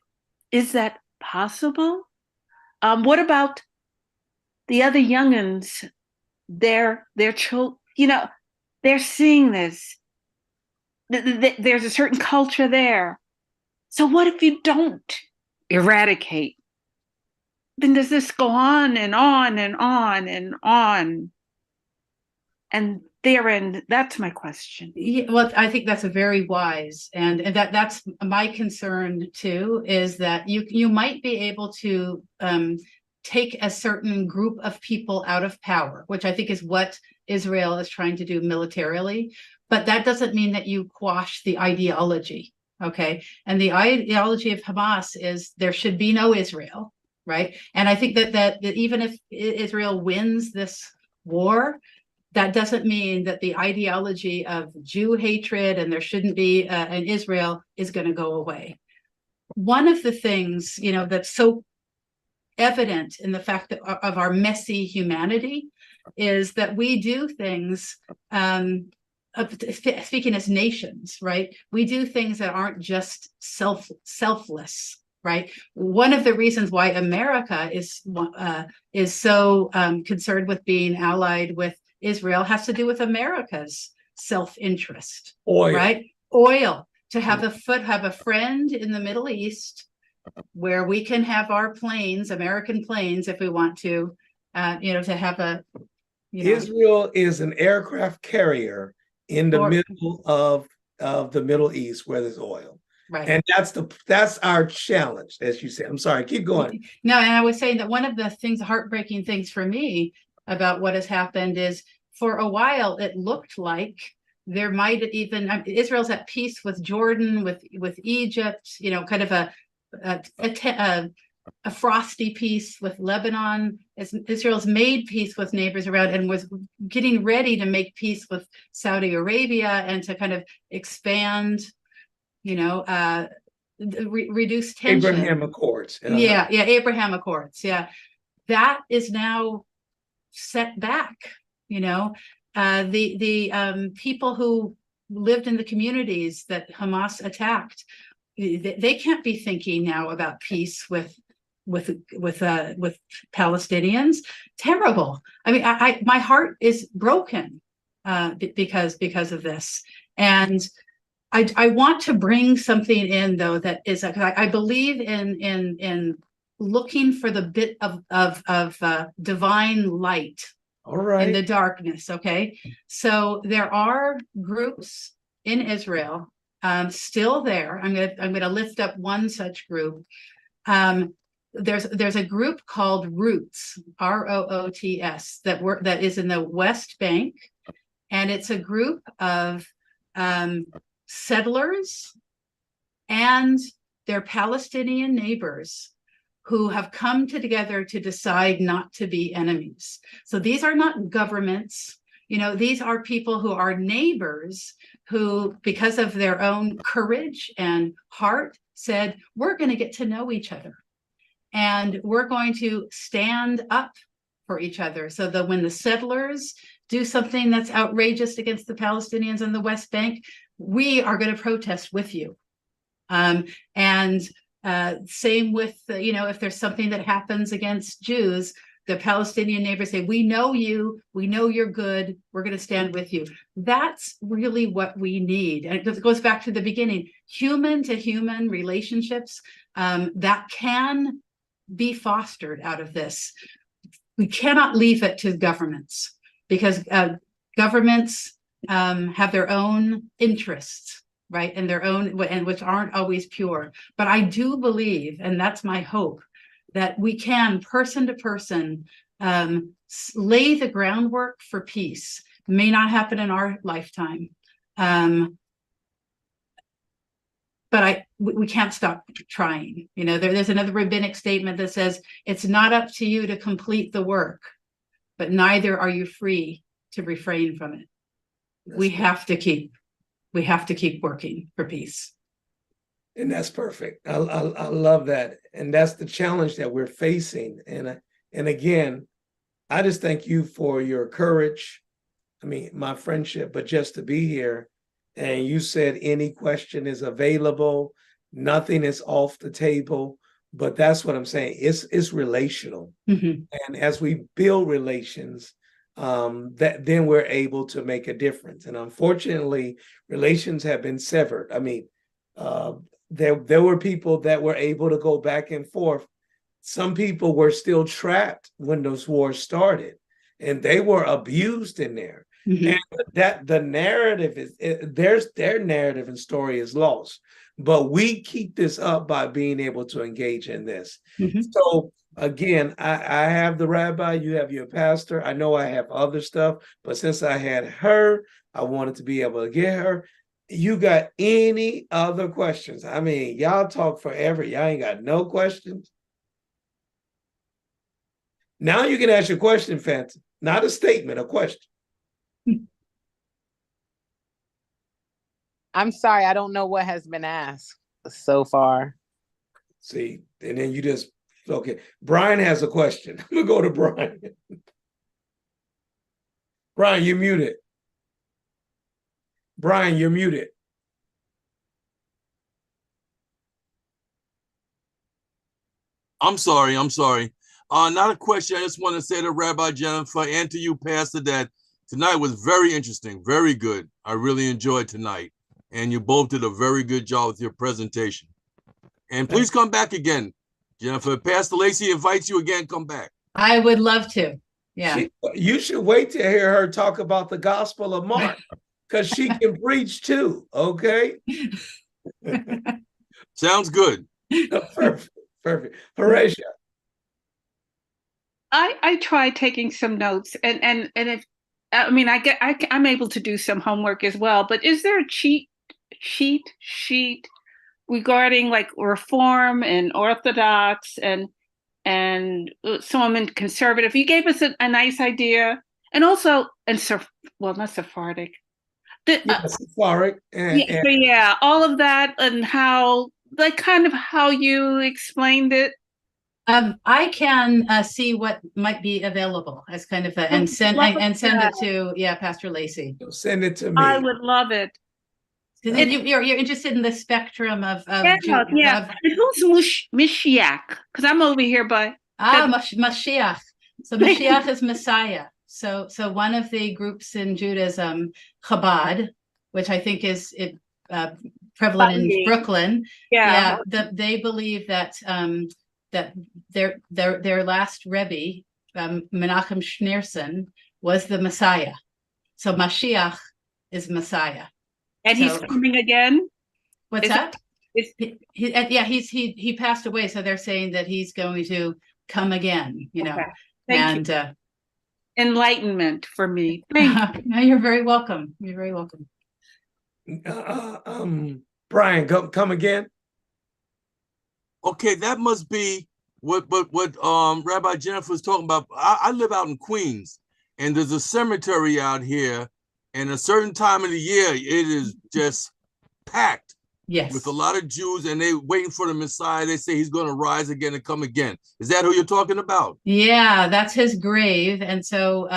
S8: is that possible? What about the other youngins? Their children, they're seeing this. There's a certain culture there. So what if you don't eradicate? Then does this go on and on and on and on? And therein, that's my question.
S3: Yeah, well, I think that's a very wise, and that's my concern too, is that you might be able to take a certain group of people out of power, which I think is what Israel is trying to do militarily. But that doesn't mean that you quash the ideology, okay? And the ideology of Hamas is there should be no Israel, right? And I think that even if Israel wins this war, that doesn't mean that the ideology of Jew hatred and there shouldn't be an Israel is going to go away. One of the things, that's so evident in the fact that of our messy humanity is that we do things, speaking as nations, right? We do things that aren't just selfless, right? One of the reasons why America is so concerned with being allied with Israel has to do with America's self-interest, right? Oil, to have a friend in the Middle East where we can have our planes, American planes, if we want to have a,
S1: Israel is an aircraft carrier in the middle of the Middle East where there's oil.
S3: Right.
S1: And that's our challenge, as you said. I'm sorry, keep going.
S3: No, and I was saying that one of the heartbreaking things for me about what has happened is for a while it looked like there might even Israel's at peace with Jordan, with Egypt, kind of a frosty peace with Lebanon. As Israel's made peace with neighbors around and was getting ready to make peace with Saudi Arabia and to kind of expand, reduce tension.
S1: Abraham Accords.
S3: Yeah, Abraham Accords. Yeah, that is now set back. The people who lived in the communities that Hamas attacked, they can't be thinking now about peace with Palestinians. Terrible. I mean, my heart is broken because of this, and I want to bring something in though that is I believe in looking for the bit of divine light.
S1: All right.
S3: In the darkness. Okay, so there are groups in Israel. Still there. I'm gonna lift up one such group there's a group called Roots, Roots, that is in the West Bank, and it's a group of settlers and their Palestinian neighbors who have come together to decide not to be enemies. So these are not governments. These are people who are neighbors who, because of their own courage and heart, said, we're going to get to know each other. And we're going to stand up for each other so that when the settlers do something that's outrageous against the Palestinians in the West Bank, we are going to protest with you. And same with, if there's something that happens against Jews, the Palestinian neighbors say, we know you, we know you're good, we're going to stand with you. That's really what we need. And it goes back to the beginning, human to human relationships that can be fostered out of this. We cannot leave it to governments, because governments have their own interests, right? And their own, and which aren't always pure. But I do believe, and that's my hope, that we can, person to person, lay the groundwork for peace. It may not happen in our lifetime, but we can't stop trying. There's another rabbinic statement that says, it's not up to you to complete the work, but neither are you free to refrain from it. We have to keep working for peace.
S1: And that's perfect. I love that. And that's the challenge that we're facing. And again, I just thank you for your courage. My friendship, but just to be here. And you said any question is available. Nothing is off the table. But that's what I'm saying. It's relational.
S3: Mm-hmm.
S1: And as we build relations, then we're able to make a difference. And unfortunately, relations have been severed. There were people that were able to go back and forth. Some people were still trapped when those wars started, and they were abused in there.
S3: Mm-hmm.
S1: And that the narrative their narrative and story is lost. But we keep this up by being able to engage in this.
S3: Mm-hmm.
S1: So again, I have the rabbi, you have your pastor. I know I have other stuff, but since I had her, I wanted to be able to get her. You got any other questions? Y'all talk forever. Y'all ain't got no questions. Now you can ask your question, Phantom. Not a statement, a question.
S7: I'm sorry, I don't know what has been asked so far.
S1: See, and then you just, okay. Brian has a question. I'm gonna go to Brian. Brian, you're muted. Brian, you're muted.
S6: I'm sorry. Not a question. I just want to say to Rabbi Jennifer and to you, Pastor, that tonight was very interesting, very good. I really enjoyed tonight. And you both did a very good job with your presentation. And please come back again, Jennifer. Pastor Lacey invites you again, come back.
S3: I would love to. Yeah.
S1: You should wait to hear her talk about the Gospel of Mark, because she can preach too, okay?
S6: Sounds good.
S1: Perfect. Horatia.
S8: I tried taking some notes, and if I'm able to do some homework as well. But is there a cheat sheet regarding like Reform and Orthodox and some conservative? You gave us a nice idea, and also not Sephardic.
S1: Sephardic.
S8: Yeah, all of that, and how you explained it.
S3: I can see what might be available as kind of and send it to Pastor Lacey.
S1: Send it to me.
S8: I would love it.
S3: You're interested in the spectrum of
S8: yeah. And who's Mashiach? Because I'm over here by
S3: Mashiach. So Mashiach is Messiah. So one of the groups in Judaism, Chabad, which I think is prevalent in Brooklyn.
S8: Yeah.
S3: They believe that that their last Rebbe, Menachem Schneerson, was the Messiah. So Mashiach is Messiah.
S8: And he's coming again?
S3: What's that? He passed away, so they're saying that he's going to come again,
S8: Okay. Thank you.
S3: and
S8: Enlightenment for me. Thank you.
S3: no, you're very welcome. You're very welcome.
S1: Brian, come again.
S6: Okay, that must be what Rabbi Jennifer was talking about. I live out in Queens, and there's a cemetery out here, and a certain time of the year it is just packed.
S3: Yes.
S6: With a lot of Jews, and they waiting for the Messiah. They say he's going to rise again and come again. Is that who you're talking about?
S3: Yeah, that's his grave. And so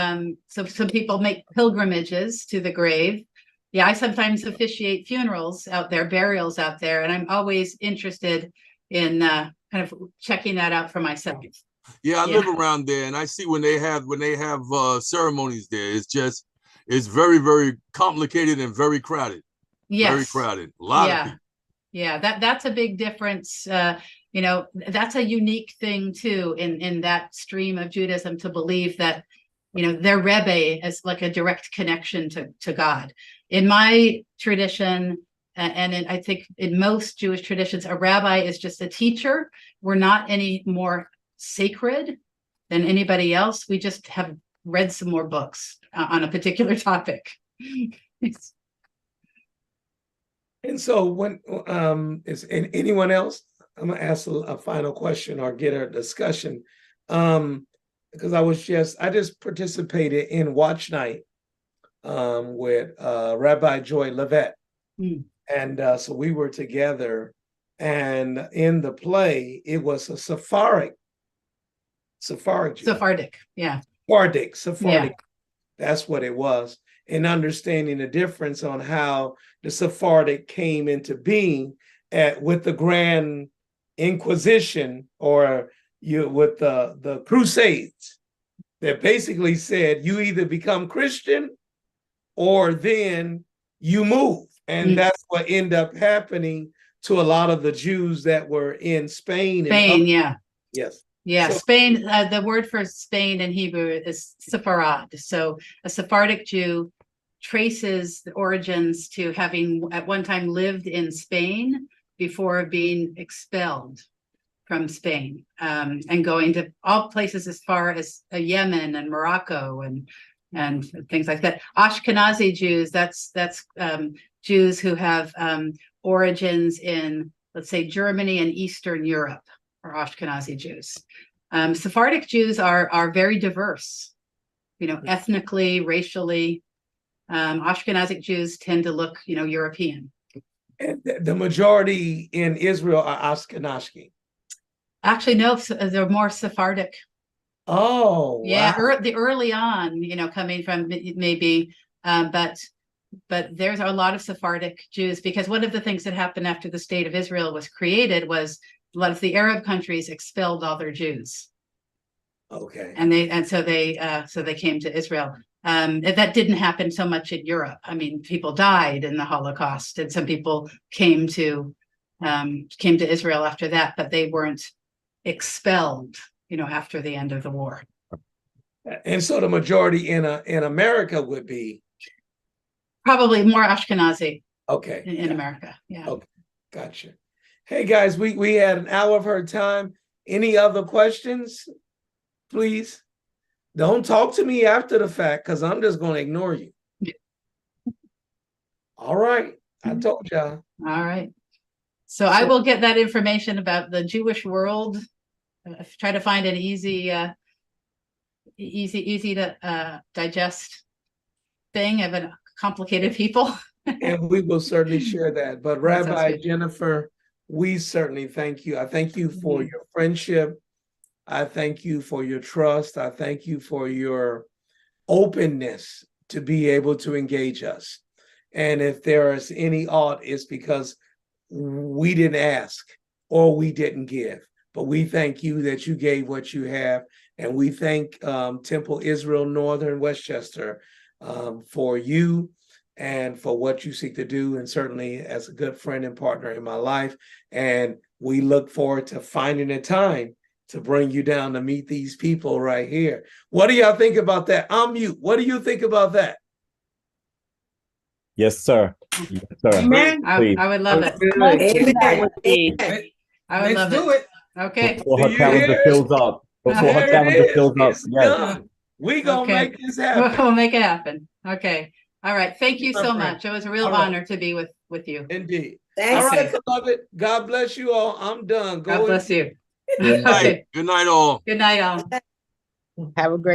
S3: so some people make pilgrimages to the grave. Yeah, I sometimes officiate funerals out there, burials out there, and I'm always interested in kind of checking that out for myself.
S6: Yeah, I live around there, and I see when they have ceremonies there. It's very, very complicated and very crowded.
S3: Yes.
S6: Very crowded. A lot of people.
S3: Yeah, that's a big difference. That's a unique thing too in that stream of Judaism, to believe that, their Rebbe is like a direct connection to God. In my tradition, I think in most Jewish traditions, a rabbi is just a teacher. We're not any more sacred than anybody else. We just have read some more books on a particular topic.
S1: And so when is anyone else? I'm gonna ask a final question or get a discussion. Because I just participated in Watch Night with Rabbi Joy Levitt. And so we were together, and in the play, it was a Sephardic.
S3: Yeah.
S1: Sephardic. That's what it was. And understanding the difference on how the Sephardic came into being with the Grand Inquisition, or with the Crusades, that basically said you either become Christian or then you move. And that's what ended up happening to a lot of the Jews that were in Spain. Yes.
S3: Yeah, so, Spain, the word for Spain in Hebrew is Sepharad. So a Sephardic Jew traces the origins to having at one time lived in Spain before being expelled from Spain, and going to all places as far as Yemen and Morocco and things like that. Ashkenazi Jews, that's Jews who have origins in, let's say, Germany and Eastern Europe, or Ashkenazi Jews. Sephardic Jews are very diverse, ethnically, racially. Ashkenazic Jews tend to look, European.
S1: And the majority in Israel are Ashkenazi.
S3: Actually, no, they're more Sephardic.
S1: Oh,
S3: yeah,
S1: wow.
S3: Early on, coming from maybe, but there's a lot of Sephardic Jews, because one of the things that happened after the state of Israel was created was a lot of the Arab countries expelled all their Jews.
S1: Okay.
S3: And so they came to Israel. That didn't happen so much in Europe. I mean, people died in the Holocaust, and some people came to Israel after that, but they weren't expelled, after the end of the war.
S1: And so the majority in America would be
S3: probably more Ashkenazi.
S1: Okay.
S3: In America. Yeah.
S1: Okay. Gotcha. Hey guys, we had an hour of her time. Any other questions? Please don't talk to me after the fact, because I'm just going to ignore you. All right. I told y'all.
S3: All right. So I will get that information about the Jewish world. Try to find an easy to digest thing of a complicated people.
S1: And we will certainly share that. But Rabbi Jennifer, we certainly thank you. I thank you for your friendship. I thank you for your trust. I thank you for your openness to be able to engage us. And if there is any ought, it's because we didn't ask or we didn't give. But we thank you that you gave what you have. And we thank Temple Israel Northern Westchester for you and for what you seek to do, and certainly as a good friend and partner in my life. And we look forward to finding a time to bring you down to meet these people right here. What do y'all think about that? I'm mute. What do you think about that?
S2: Yes, sir. Yes, sir.
S4: Amen.
S2: Please.
S3: I would love it.
S1: Amen.
S3: I would
S4: Let's
S3: love
S4: do
S3: it.
S4: it.
S3: Okay.
S2: Before her
S1: Do you
S2: calendar
S1: hear it?
S2: fills up. Before her
S1: There
S2: calendar
S1: it is.
S2: fills up.
S1: It's
S2: Yes.
S1: done. We gonna
S3: Okay.
S1: make this happen.
S3: We'll make it happen. Okay. All right. Thank you
S1: My
S3: so
S1: friend.
S3: much. It was a real
S1: All right.
S3: honor to be with you.
S1: Indeed.
S9: Thanks.
S1: All right,
S3: Okay.
S1: beloved. God bless you all. I'm done.
S3: God
S1: Go
S3: bless you.
S2: Good night.
S3: Okay.
S6: Good night, all.
S3: Good night, all.
S7: Have a great